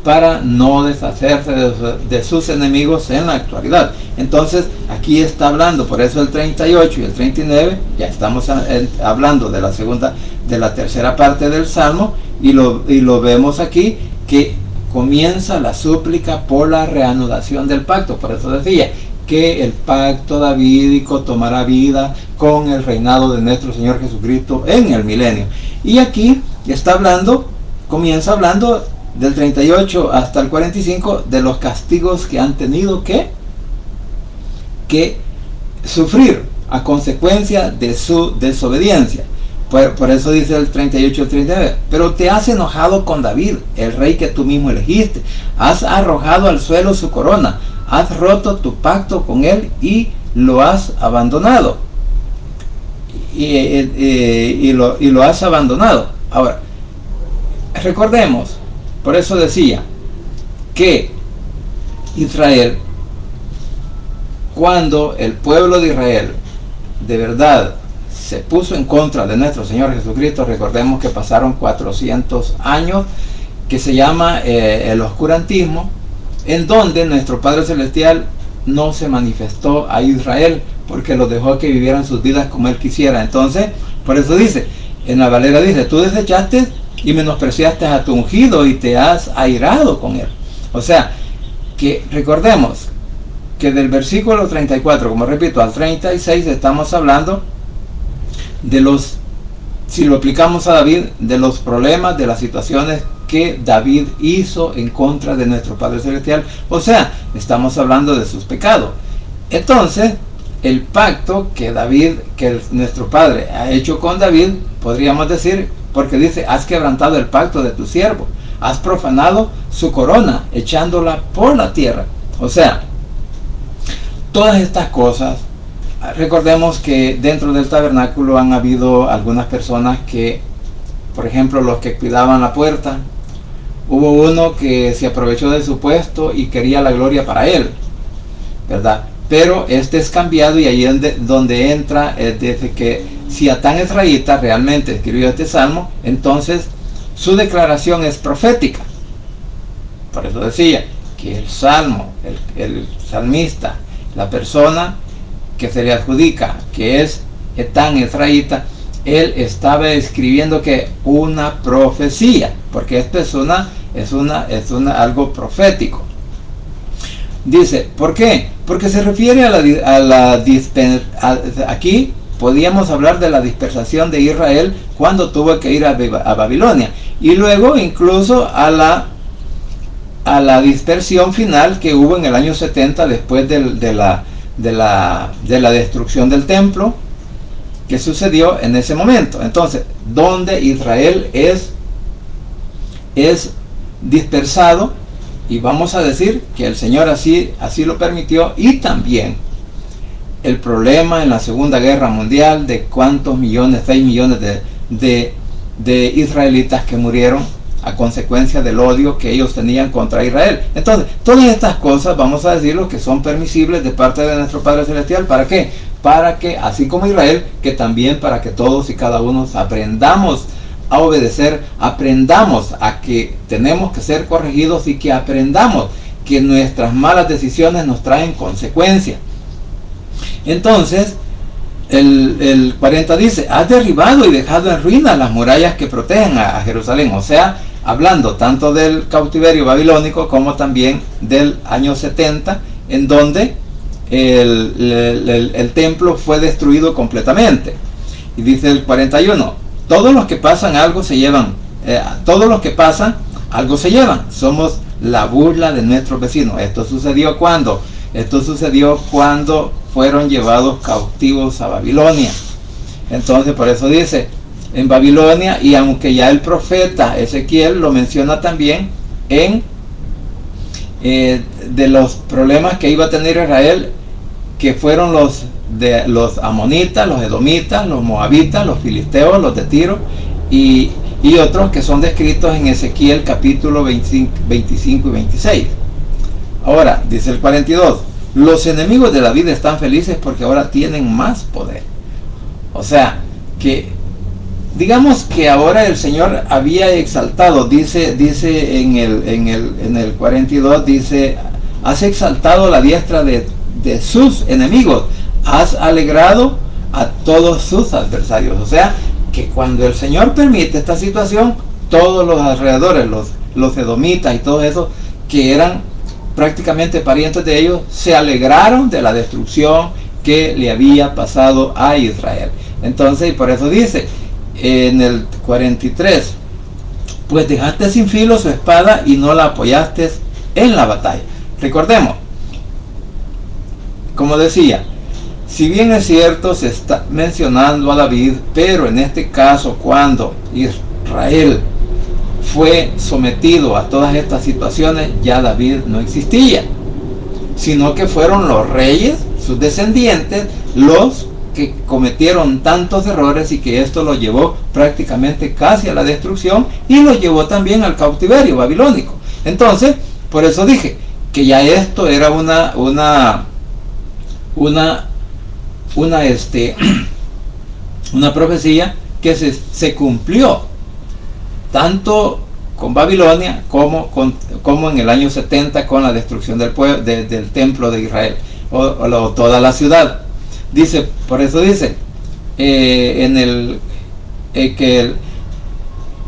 para no deshacerse de sus enemigos en la actualidad. Entonces, aquí está hablando, por eso el 38 y el 39, ya estamos hablando de la tercera parte del Salmo, y lo vemos aquí, que comienza la súplica por la reanudación del pacto. Por eso decía que el pacto davídico tomará vida con el reinado de nuestro Señor Jesucristo en el milenio. Y aquí comienza hablando del 38 hasta el 45 de los castigos que han tenido que que sufrir a consecuencia de su desobediencia. Por eso dice el 38 y el 39, pero te has enojado con David, el rey que tú mismo elegiste, has arrojado al suelo su corona, has roto tu pacto con él y lo has abandonado. Y lo has abandonado. Ahora, recordemos, por eso decía que Israel, cuando el pueblo de Israel de verdad se puso en contra de nuestro Señor Jesucristo, recordemos que pasaron 400 años, que se llama el oscurantismo, en donde nuestro Padre Celestial no se manifestó a Israel, porque los dejó que vivieran sus vidas como Él quisiera. Entonces, por eso dice, en la Valera dice, tú desechaste y menospreciaste a tu ungido y te has airado con Él. O sea, que recordemos que del versículo 34, como repito, al 36, estamos hablando de los, si lo aplicamos a David, de los problemas, de las situaciones que David hizo en contra de nuestro Padre Celestial. O sea, estamos hablando de sus pecados. Entonces, el pacto que nuestro Padre ha hecho con David, podríamos decir, porque dice, has quebrantado el pacto de tu siervo, has profanado su corona, echándola por la tierra. O sea, todas estas cosas, recordemos que dentro del tabernáculo han habido algunas personas que, por ejemplo, los que cuidaban la puerta, hubo uno que se aprovechó de su puesto y quería la gloria para él, ¿verdad? Pero este es cambiado, y ahí es donde entra, desde que si Atán Ezraíta realmente escribió este salmo, entonces su declaración es profética. Por eso decía que el salmo, el salmista, la persona que se le adjudica que es Atán Ezraíta, él estaba escribiendo que una profecía, porque esto es algo profético. Dice, ¿por qué? Porque se refiere aquí podíamos hablar de la dispersación de Israel cuando tuvo que ir a Babilonia, y luego incluso a la dispersión final que hubo en el año 70 después de la destrucción del templo, que sucedió en ese momento. Entonces, donde Israel es dispersado, y vamos a decir que el Señor así lo permitió, y también el problema en la Segunda Guerra Mundial de cuántos millones, 6 millones de israelitas que murieron a consecuencia del odio que ellos tenían contra Israel. Entonces, todas estas cosas, vamos a decirlo, que son permisibles de parte de nuestro Padre Celestial. ¿Para qué? Para que, así como Israel, que también para que todos y cada uno aprendamos a obedecer, aprendamos a que tenemos que ser corregidos, y que aprendamos que nuestras malas decisiones nos traen consecuencias. Entonces, el 40 dice, has derribado y dejado en ruinas las murallas que protegen a Jerusalén. O sea, hablando tanto del cautiverio babilónico como también del año 70, en donde el templo fue destruido completamente. Y dice el 41, todos los que pasan algo se llevan, somos la burla de nuestros vecinos. Esto sucedió cuando fueron llevados cautivos a Babilonia. Entonces, por eso dice, en Babilonia, y aunque ya el profeta Ezequiel lo menciona también de los problemas que iba a tener Israel, que fueron los amonitas, los edomitas, los moabitas, los filisteos, los de Tiro, y otros que son descritos en Ezequiel capítulo 25 y 26. Ahora, dice el 42, los enemigos de David están felices porque ahora tienen más poder. O sea, que digamos que ahora el Señor había exaltado, dice en el 42, dice, has exaltado la diestra de sus enemigos, has alegrado a todos sus adversarios. O sea, que cuando el Señor permite esta situación, todos los alrededores, los edomitas y todos esos que eran prácticamente parientes de ellos, se alegraron de la destrucción que le había pasado a Israel. Entonces, y por eso dice en el 43, pues dejaste sin filo su espada y no la apoyaste en la batalla. Recordemos, como decía, si bien es cierto, se está mencionando a David, pero en este caso, cuando Israel fue sometido a todas estas situaciones, ya David no existía, sino que fueron los reyes, sus descendientes, los que cometieron tantos errores, y que esto lo llevó prácticamente casi a la destrucción, y lo llevó también al cautiverio babilónico. Entonces, por eso dije que ya esto era una profecía que se cumplió tanto con Babilonia como en el año 70 con la destrucción del templo de Israel o toda la ciudad. Dice, por eso dice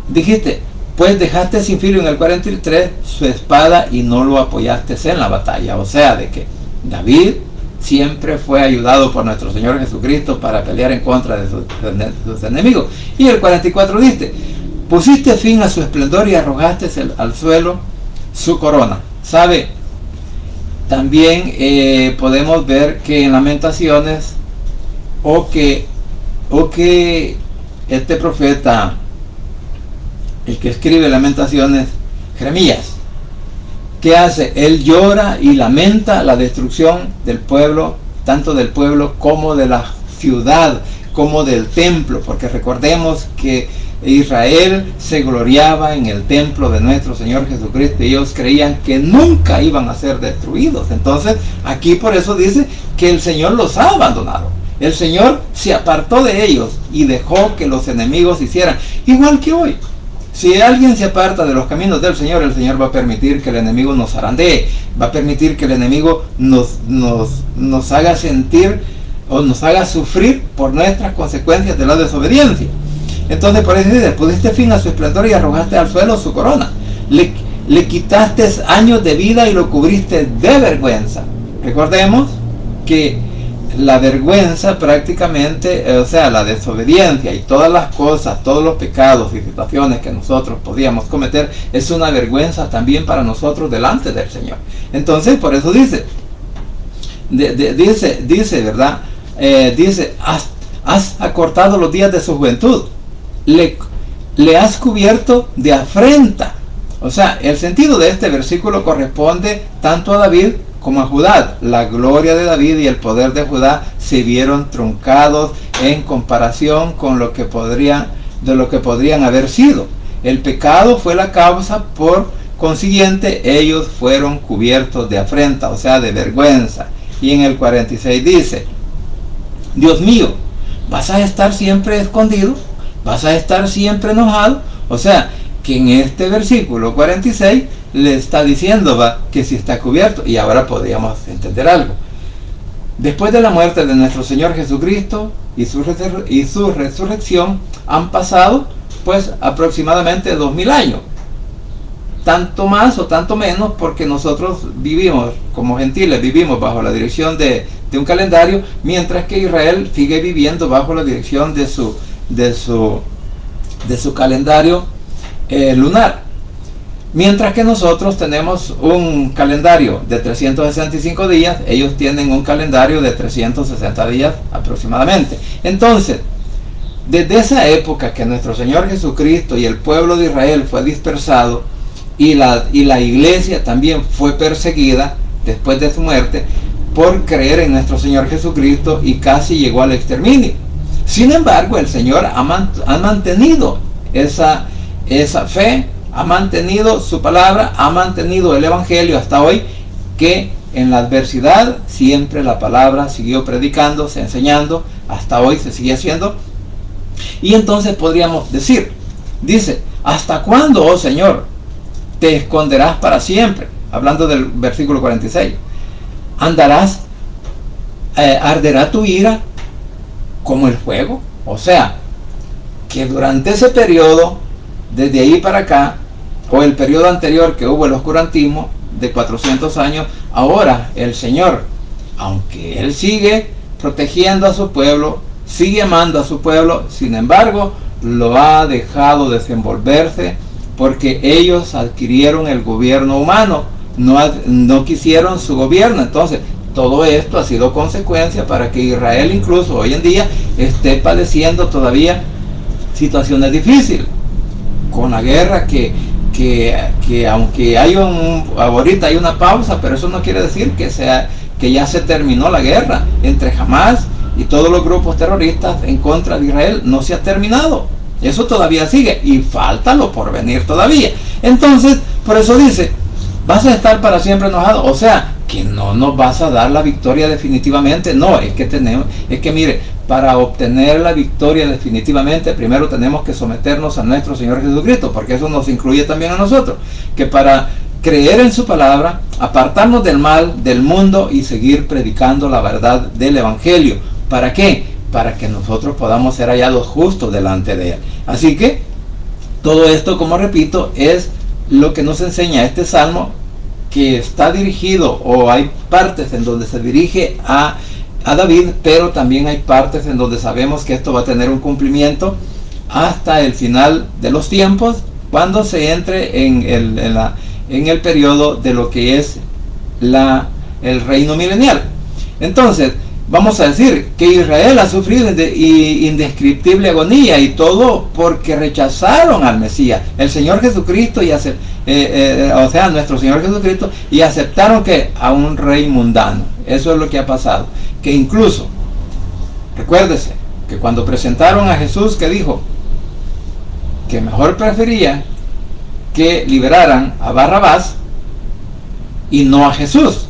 dijiste, pues dejaste sin filo en el 43 su espada y no lo apoyaste en la batalla. O sea, de que David siempre fue ayudado por nuestro Señor Jesucristo para pelear en contra de sus enemigos. Y el 44 dice, pusiste fin a su esplendor y arrojaste al suelo su corona. ¿Sabe? También podemos ver que en Lamentaciones, o que este profeta, el que escribe Lamentaciones, Jeremías, ¿qué hace? Él llora y lamenta la destrucción del pueblo, tanto del pueblo como de la ciudad, como del templo, porque recordemos que Israel se gloriaba en el templo de nuestro Señor Jesucristo y ellos creían que nunca iban a ser destruidos. Entonces aquí por eso dice que el Señor los ha abandonado. El Señor se apartó de ellos y dejó que los enemigos hicieran, igual que hoy. Si alguien se aparta de los caminos del Señor, el Señor va a permitir que el enemigo nos zarandee, va a permitir que el enemigo nos haga sentir o nos haga sufrir por nuestras consecuencias de la desobediencia. Entonces por eso dice, pusiste fin a su esplendor y arrojaste al suelo su corona. Le quitaste años de vida y lo cubriste de vergüenza. Recordemos que la vergüenza prácticamente, o sea, la desobediencia y todas las cosas, todos los pecados y situaciones que nosotros podíamos cometer, es una vergüenza también para nosotros delante del Señor. Entonces, por eso dice, ¿verdad? Dice, has acortado los días de su juventud, le has cubierto de afrenta. O sea, el sentido de este versículo corresponde tanto a David como a Judá. La gloria de David y el poder de Judá se vieron truncados en comparación con lo que podrían haber sido. El pecado fue la causa, por consiguiente ellos fueron cubiertos de afrenta, o sea, de vergüenza. Y en el 46 dice, Dios mío, ¿vas a estar siempre escondido? ¿Vas a estar siempre enojado? O sea, que en este versículo 46 le está diciendo que si está cubierto. Y ahora podríamos entender algo. Después de la muerte de nuestro Señor Jesucristo y su resurrección, han pasado pues aproximadamente 2000 años. Tanto más o tanto menos, porque nosotros vivimos como gentiles, vivimos bajo la dirección de un calendario, mientras que Israel sigue viviendo bajo la dirección de su calendario lunar. Mientras que nosotros tenemos un calendario de 365 días, ellos tienen un calendario de 360 días aproximadamente. Entonces, desde esa época que nuestro Señor Jesucristo y el pueblo de Israel fue dispersado, y la iglesia también fue perseguida después de su muerte por creer en nuestro Señor Jesucristo, y casi llegó al exterminio. Sin embargo, el Señor ha mantenido esa fe, ha mantenido su palabra, ha mantenido el evangelio hasta hoy, que en la adversidad siempre la palabra siguió predicándose, enseñando, hasta hoy se sigue haciendo. Y entonces podríamos decir, dice, ¿hasta cuándo, oh Señor, te esconderás para siempre? Hablando del versículo 46. ¿Arderá tu ira como el fuego? O sea, que durante ese periodo, desde ahí para acá, o el periodo anterior que hubo el oscurantismo de 400 años, ahora el Señor, aunque Él sigue protegiendo a su pueblo, sigue amando a su pueblo, sin embargo, lo ha dejado desenvolverse, porque ellos adquirieron el gobierno humano, no quisieron su gobierno. Entonces, todo esto ha sido consecuencia para que Israel incluso hoy en día esté padeciendo todavía situaciones difíciles, con la guerra que aunque hay ahorita hay una pausa, pero eso no quiere decir que ya se terminó la guerra entre Hamas y todos los grupos terroristas en contra de Israel. No se ha terminado, eso todavía sigue y falta lo por venir todavía. Entonces, por eso dice, vas a estar para siempre enojado, o sea, que no nos vas a dar la victoria definitivamente. No, es que mire, para obtener la victoria definitivamente, primero tenemos que someternos a nuestro Señor Jesucristo, porque eso nos incluye también a nosotros, que para creer en su palabra, apartarnos del mal, del mundo y seguir predicando la verdad del Evangelio. ¿Para qué? Para que nosotros podamos ser hallados justos delante de Él. Así que, todo esto, como repito, es lo que nos enseña este Salmo, que está dirigido, o hay partes en donde se dirige a David, pero también hay partes en donde sabemos que esto va a tener un cumplimiento hasta el final de los tiempos, cuando se entre en el periodo de lo que es el reino milenial. Entonces, vamos a decir que Israel ha sufrido indescriptible agonía, y todo porque rechazaron al Mesías, el Señor Jesucristo, nuestro Señor Jesucristo, y aceptaron que a un rey mundano. Eso es lo que ha pasado. Que incluso, recuérdese, que cuando presentaron a Jesús, que dijo que mejor prefería que liberaran a Barrabás y no a Jesús.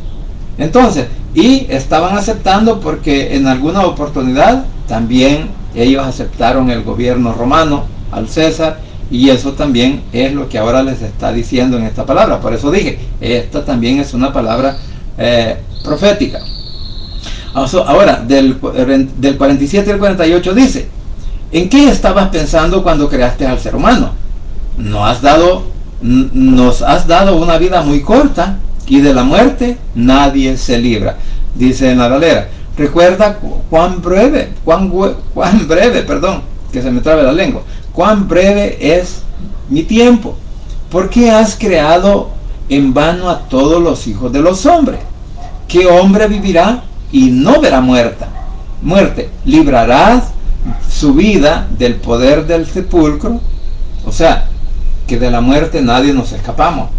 Entonces, y estaban aceptando porque en alguna oportunidad también ellos aceptaron el gobierno romano, al César, y eso también es lo que ahora les está diciendo en esta palabra. Por eso dije, esta también es una palabra profética. Ahora, del 47 al 48 dice, ¿en qué estabas pensando cuando creaste al ser humano? Nos has dado una vida muy corta, y de la muerte nadie se libra. Dice en la Valera, recuerda cuán breve, que se me trabe la lengua, cuán breve es mi tiempo. ¿Por qué has creado en vano a todos los hijos de los hombres? ¿Qué hombre vivirá y no verá muerte? ¿Librarás su vida del poder del sepulcro? O sea, que de la muerte nadie nos escapamos.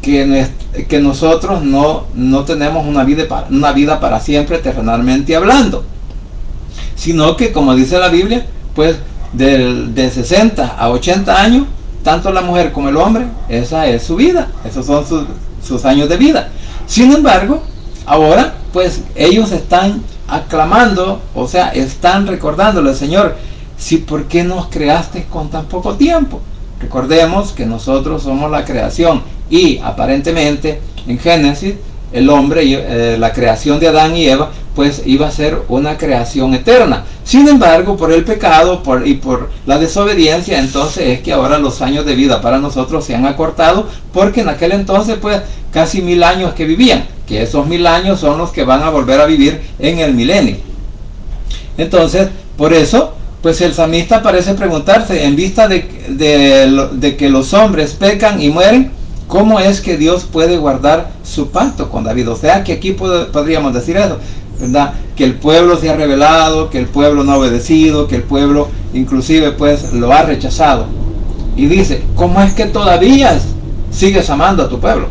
Que nosotros no tenemos una vida para siempre, terrenalmente hablando, sino que, como dice la Biblia, pues de 60 a 80 años, tanto la mujer como el hombre, esa es su vida, esos son sus años de vida. Sin embargo, ahora pues ellos están aclamando, o sea, están recordándole al Señor, si ¿por qué nos creaste con tan poco tiempo? Recordemos que nosotros somos la creación, y aparentemente en Génesis el hombre, la creación de Adán y Eva, pues iba a ser una creación eterna. Sin embargo, por el pecado y por la desobediencia, entonces es que ahora los años de vida para nosotros se han acortado, porque en aquel entonces pues casi 1000 años que vivían, que esos 1000 años son los que van a volver a vivir en el milenio. Entonces, por eso pues el salmista parece preguntarse, en vista de que los hombres pecan y mueren, ¿cómo es que Dios puede guardar su pacto con David? O sea, que aquí podríamos decir eso, ¿verdad? Que el pueblo se ha rebelado, que el pueblo no ha obedecido, que el pueblo inclusive pues lo ha rechazado. Y dice, ¿cómo es que todavía sigues amando a tu pueblo?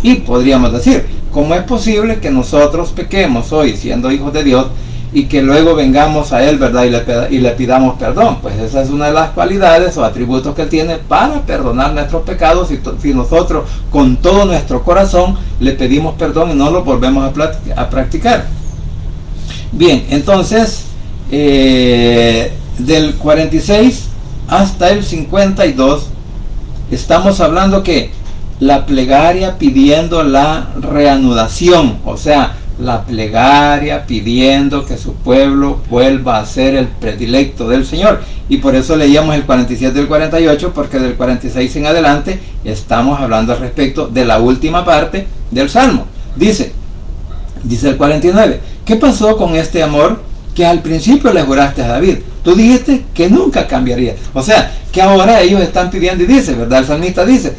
Y podríamos decir, ¿cómo es posible que nosotros pequemos hoy siendo hijos de Dios y que luego vengamos a Él, ¿verdad? Y le pidamos perdón? Pues esa es una de las cualidades o atributos que Él tiene para perdonar nuestros pecados, si nosotros con todo nuestro corazón le pedimos perdón y no lo volvemos a practicar. Bien, entonces del 46 hasta el 52 estamos hablando que la plegaria pidiendo la reanudación, o sea, la plegaria pidiendo que su pueblo vuelva a ser el predilecto del Señor. Y por eso leíamos el 47 y el 48, porque del 46 en adelante estamos hablando al respecto de la última parte del Salmo. Dice el 49, ¿qué pasó con este amor que al principio le juraste a David? Tú dijiste que nunca cambiaría. O sea, que ahora ellos están pidiendo, y dice, ¿verdad? El salmista dice,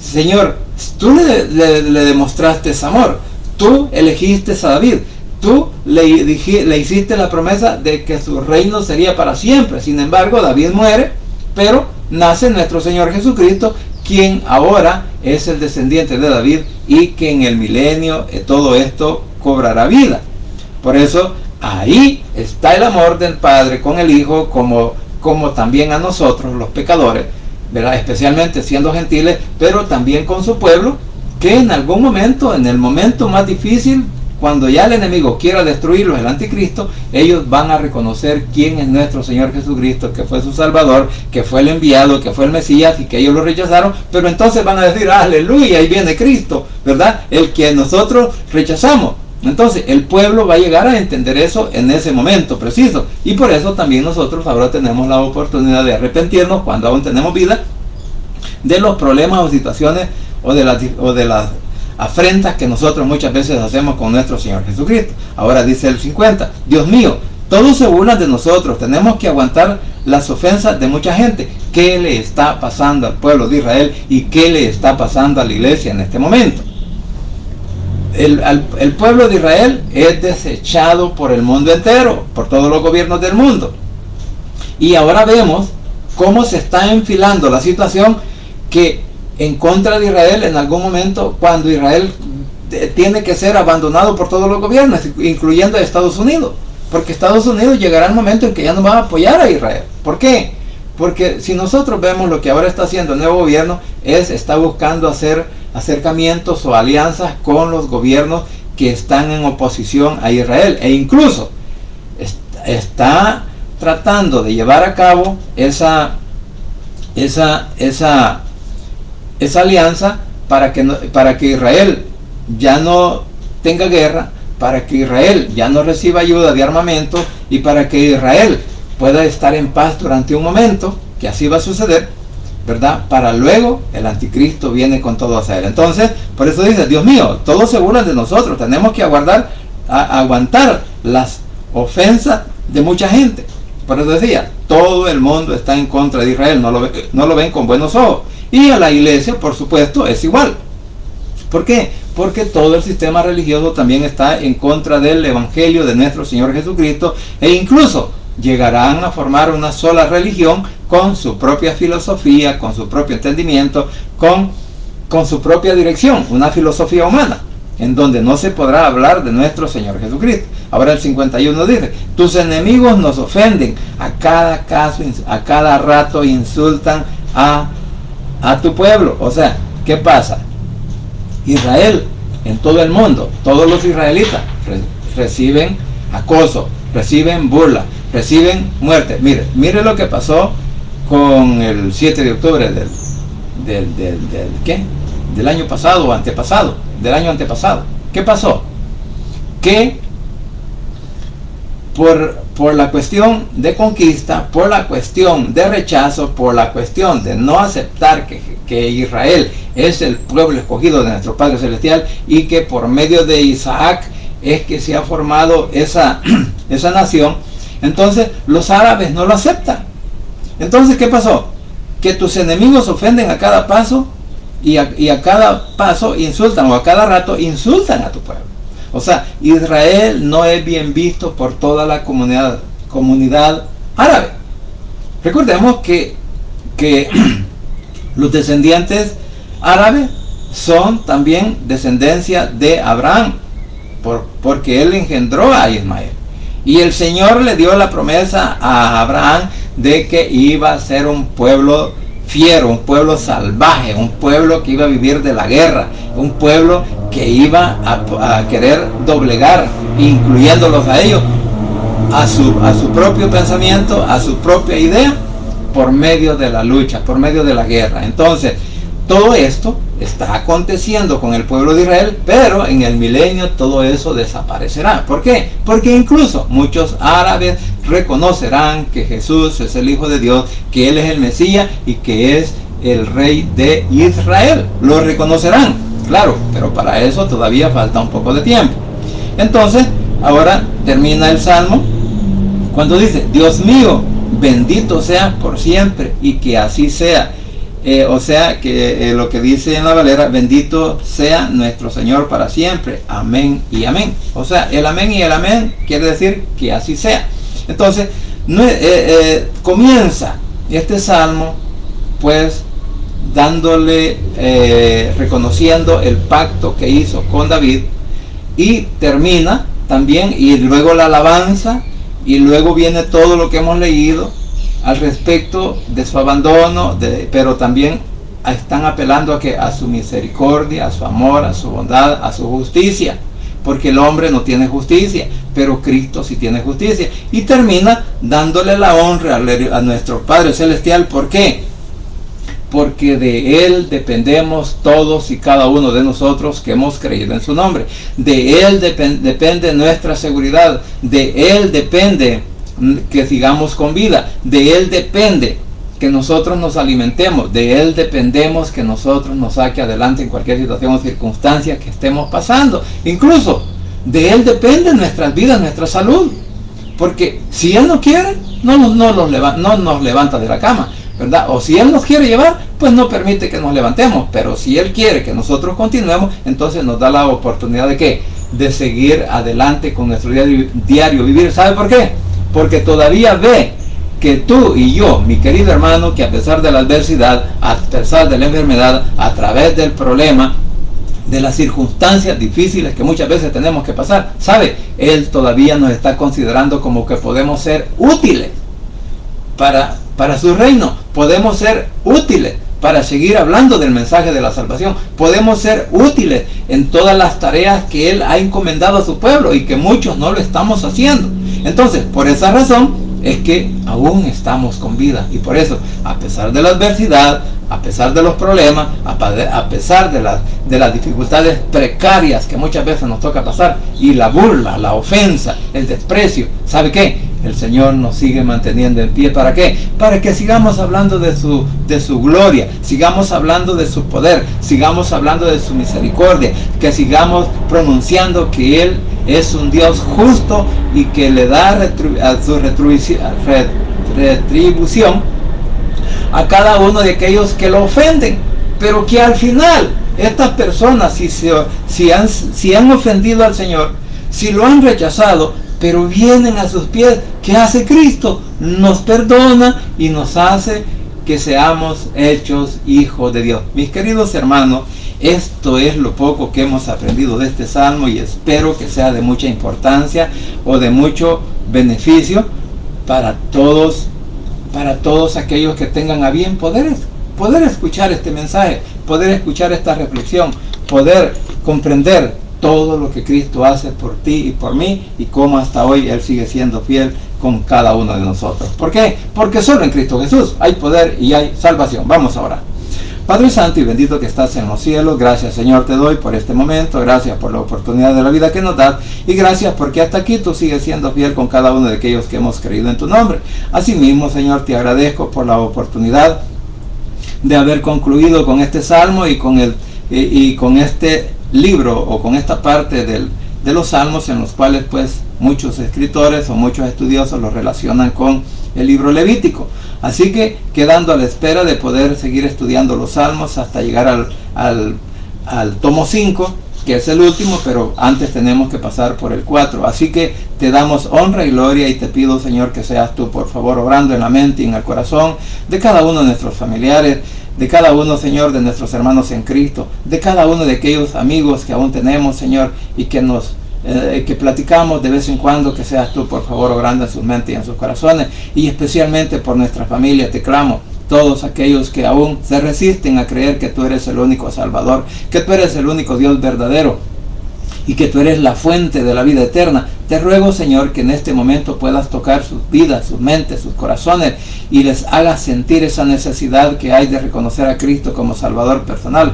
Señor, tú le demostraste ese amor. tú elegiste a David, tú le hiciste la promesa de que su reino sería para siempre. Sin embargo, David muere, pero nace nuestro Señor Jesucristo, quien ahora es el descendiente de David y que en el milenio todo esto cobrará vida. Por eso ahí está el amor del Padre con el Hijo, como también a nosotros los pecadores, ¿verdad? Especialmente siendo gentiles, pero también con su pueblo, que en algún momento, en el momento más difícil, cuando ya el enemigo quiera destruirlos, el anticristo, ellos van a reconocer quién es nuestro Señor Jesucristo, que fue su Salvador, que fue el enviado, que fue el Mesías, y que ellos lo rechazaron, pero entonces van a decir, aleluya, ahí viene Cristo, ¿verdad? El que nosotros rechazamos. Entonces el pueblo va a llegar a entender eso en ese momento preciso, y por eso también nosotros ahora tenemos la oportunidad de arrepentirnos cuando aún tenemos vida de los problemas o situaciones o de las afrentas que nosotros muchas veces hacemos con nuestro Señor Jesucristo. Ahora dice el 50, Dios mío, todos se burlan de nosotros, tenemos que aguantar las ofensas de mucha gente. ¿Qué le está pasando al pueblo de Israel y qué le está pasando a la iglesia en este momento? El pueblo de Israel es desechado por el mundo entero, por todos los gobiernos del mundo. Y ahora vemos cómo se está enfilando la situación que en contra de Israel en algún momento, cuando Israel tiene que ser abandonado por todos los gobiernos, incluyendo a Estados Unidos. Porque Estados Unidos llegará el momento en que ya no va a apoyar a Israel. ¿Por qué? Porque si nosotros vemos lo que ahora está haciendo el nuevo gobierno, está buscando hacer acercamientos o alianzas con los gobiernos que están en oposición a Israel, e incluso está tratando de llevar a cabo esa alianza para que Israel ya no tenga guerra, para que Israel ya no reciba ayuda de armamento y para que Israel pueda estar en paz durante un momento, que así va a suceder, ¿verdad? Para luego el anticristo viene con todo hacia él. Entonces, por eso dice, Dios mío, todos se burlan de nosotros, tenemos que aguantar las ofensas de mucha gente. Por eso decía, todo el mundo está en contra de Israel, no lo ven con buenos ojos. Y a la iglesia, por supuesto, es igual. ¿Por qué? Porque todo el sistema religioso también está en contra del evangelio de nuestro Señor Jesucristo, e incluso llegarán a formar una sola religión con su propia filosofía, con su propio entendimiento, con su propia dirección, una filosofía humana, en donde no se podrá hablar de nuestro Señor Jesucristo. Ahora el 51 dice, tus enemigos nos ofenden, a cada rato insultan a tu pueblo. O sea, ¿qué pasa? Israel, en todo el mundo, todos los israelitas reciben acoso, reciben burla, reciben muerte. Mire lo que pasó con el 7 de octubre del año pasado o antepasado, del año antepasado. ¿Qué pasó? Que por la cuestión de conquista, por la cuestión de rechazo, por la cuestión de no aceptar que Israel es el pueblo escogido de nuestro Padre Celestial y que por medio de Isaac es que se ha formado esa nación, entonces los árabes no lo aceptan. Entonces, ¿qué pasó? Que tus enemigos ofenden a cada paso y a cada paso insultan, o a cada rato insultan a tu pueblo. O sea, Israel no es bien visto por toda la comunidad árabe. Recordemos que los descendientes árabes son también descendencia de Abraham, porque él engendró a Ismael. Y el Señor le dio la promesa a Abraham de que iba a ser un pueblo fiero, un pueblo salvaje, un pueblo que iba a vivir de la guerra, un pueblo que iba a querer doblegar, incluyéndolos a ellos, a su propio pensamiento, a su propia idea, por medio de la lucha, por medio de la guerra. Entonces, todo esto está aconteciendo con el pueblo de Israel, pero en el milenio todo eso desaparecerá. ¿Por qué? Porque incluso muchos árabes reconocerán que Jesús es el Hijo de Dios, que Él es el Mesías y que es el Rey de Israel. Lo reconocerán, claro, pero para eso todavía falta un poco de tiempo. Entonces, ahora termina el Salmo cuando dice, Dios mío, bendito sea por siempre, y que así sea. O sea que lo que dice en la Valera, bendito sea nuestro Señor para siempre, amén y amén. O sea, el amén y el amén quiere decir que así sea. Entonces, comienza este salmo pues dándole, reconociendo el pacto que hizo con David, y termina también, y luego la alabanza, y luego viene todo lo que hemos leído al respecto de su abandono, pero también están apelando a su misericordia, a su amor, a su bondad, a su justicia, porque el hombre no tiene justicia, pero Cristo sí tiene justicia. Y termina dándole la honra a nuestro Padre Celestial. ¿Por qué? Porque de Él dependemos todos y cada uno de nosotros que hemos creído en su nombre. De Él depende nuestra seguridad, de Él depende que sigamos con vida, de Él depende que nosotros nos alimentemos, de Él dependemos que nosotros nos saque adelante en cualquier situación o circunstancia que estemos pasando. Incluso de Él depende nuestras vidas, nuestra salud, porque si Él no quiere, no nos levanta de la cama, ¿verdad? O si Él nos quiere llevar, pues no permite que nos levantemos, pero si Él quiere que nosotros continuemos, entonces nos da la oportunidad de ¿qué? De seguir adelante con nuestro diario vivir. ¿Sabe por qué? Porque todavía ve que tú y yo, mi querido hermano, que a pesar de la adversidad, a pesar de la enfermedad, a través del problema, de las circunstancias difíciles que muchas veces tenemos que pasar, ¿sabe? Él todavía nos está considerando como que podemos ser útiles para su reino, podemos ser útiles para seguir hablando del mensaje de la salvación, podemos ser útiles en todas las tareas que Él ha encomendado a su pueblo y que muchos no lo estamos haciendo. Entonces, por esa razón es que aún estamos con vida, y por eso, a pesar de la adversidad, a pesar de los problemas, a pesar de las dificultades precarias que muchas veces nos toca pasar, y la burla, la ofensa, el desprecio, ¿sabe qué? El Señor nos sigue manteniendo en pie. ¿Para qué? Para que sigamos hablando de su gloria, sigamos hablando de su poder, sigamos hablando de su misericordia, que sigamos pronunciando que Él es un Dios justo y que le da su retribución a cada uno de aquellos que lo ofenden, pero que al final estas personas, si han ofendido al Señor, si lo han rechazado, pero vienen a sus pies, ¿qué hace Cristo? Nos perdona y nos hace que seamos hechos hijos de Dios. Mis queridos hermanos, esto es lo poco que hemos aprendido de este salmo, y espero que sea de mucha importancia o de mucho beneficio para todos aquellos que tengan a bien poder escuchar este mensaje, poder escuchar esta reflexión, poder comprender todo lo que Cristo hace por ti y por mí, y cómo hasta hoy Él sigue siendo fiel con cada uno de nosotros. ¿Por qué? Porque solo en Cristo Jesús hay poder y hay salvación. Vamos a orar. Padre Santo y bendito que estás en los cielos, gracias Señor te doy por este momento, gracias por la oportunidad de la vida que nos das, y gracias porque hasta aquí tú sigues siendo fiel con cada uno de aquellos que hemos creído en tu nombre. Asimismo, Señor, te agradezco por la oportunidad de haber concluido con este salmo y con este libro, o con esta parte de los salmos, en los cuales pues muchos escritores o muchos estudiosos lo relacionan con el libro Levítico. Así que quedando a la espera de poder seguir estudiando los salmos hasta llegar al tomo 5, que es el último, pero antes tenemos que pasar por el 4. Así que te damos honra y gloria, y te pido, Señor, que seas tú, por favor, obrando en la mente y en el corazón de cada uno de nuestros familiares, de cada uno, Señor, de nuestros hermanos en Cristo, de cada uno de aquellos amigos que aún tenemos, Señor, y que platicamos de vez en cuando. Que seas tú, por favor, obrando en sus mentes y en sus corazones, y especialmente por nuestra familia te clamo. Todos aquellos que aún se resisten a creer que tú eres el único Salvador, que tú eres el único Dios verdadero, y que tú eres la fuente de la vida eterna, te ruego, Señor, que en este momento puedas tocar sus vidas, sus mentes, sus corazones, y les hagas sentir esa necesidad que hay de reconocer a Cristo como Salvador personal,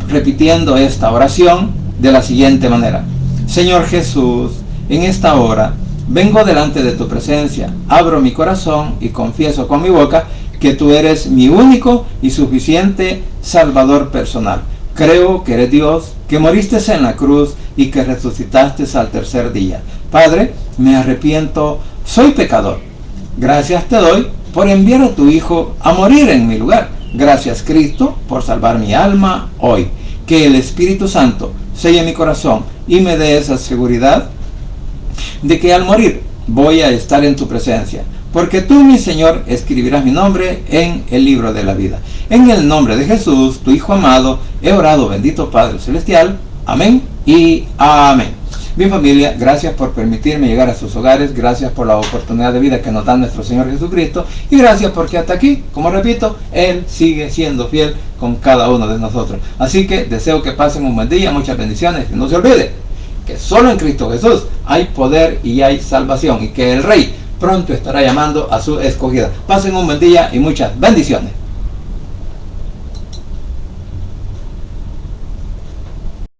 repitiendo esta oración de la siguiente manera: Señor Jesús, en esta hora vengo delante de tu presencia, abro mi corazón y confieso con mi boca que tú eres mi único y suficiente Salvador personal. Creo que eres Dios, que moriste en la cruz y que resucitaste al tercer día. Padre, me arrepiento, soy pecador. Gracias te doy por enviar a tu Hijo a morir en mi lugar, Gracias, Cristo, por salvar mi alma hoy. Que el Espíritu Santo selle mi corazón y me dé esa seguridad de que al morir voy a estar en tu presencia. Porque tú, mi Señor, escribirás mi nombre en el libro de la vida. En el nombre de Jesús, tu Hijo amado, he orado, bendito Padre Celestial. Amén y amén. Bien, familia, gracias por permitirme llegar a sus hogares, gracias por la oportunidad de vida que nos da nuestro Señor Jesucristo, y gracias porque hasta aquí, como repito, Él sigue siendo fiel con cada uno de nosotros. Así que deseo que pasen un buen día, muchas bendiciones, y no se olvide que solo en Cristo Jesús hay poder y hay salvación, y que el Rey pronto estará llamando a su escogida. Pasen un buen día y muchas bendiciones.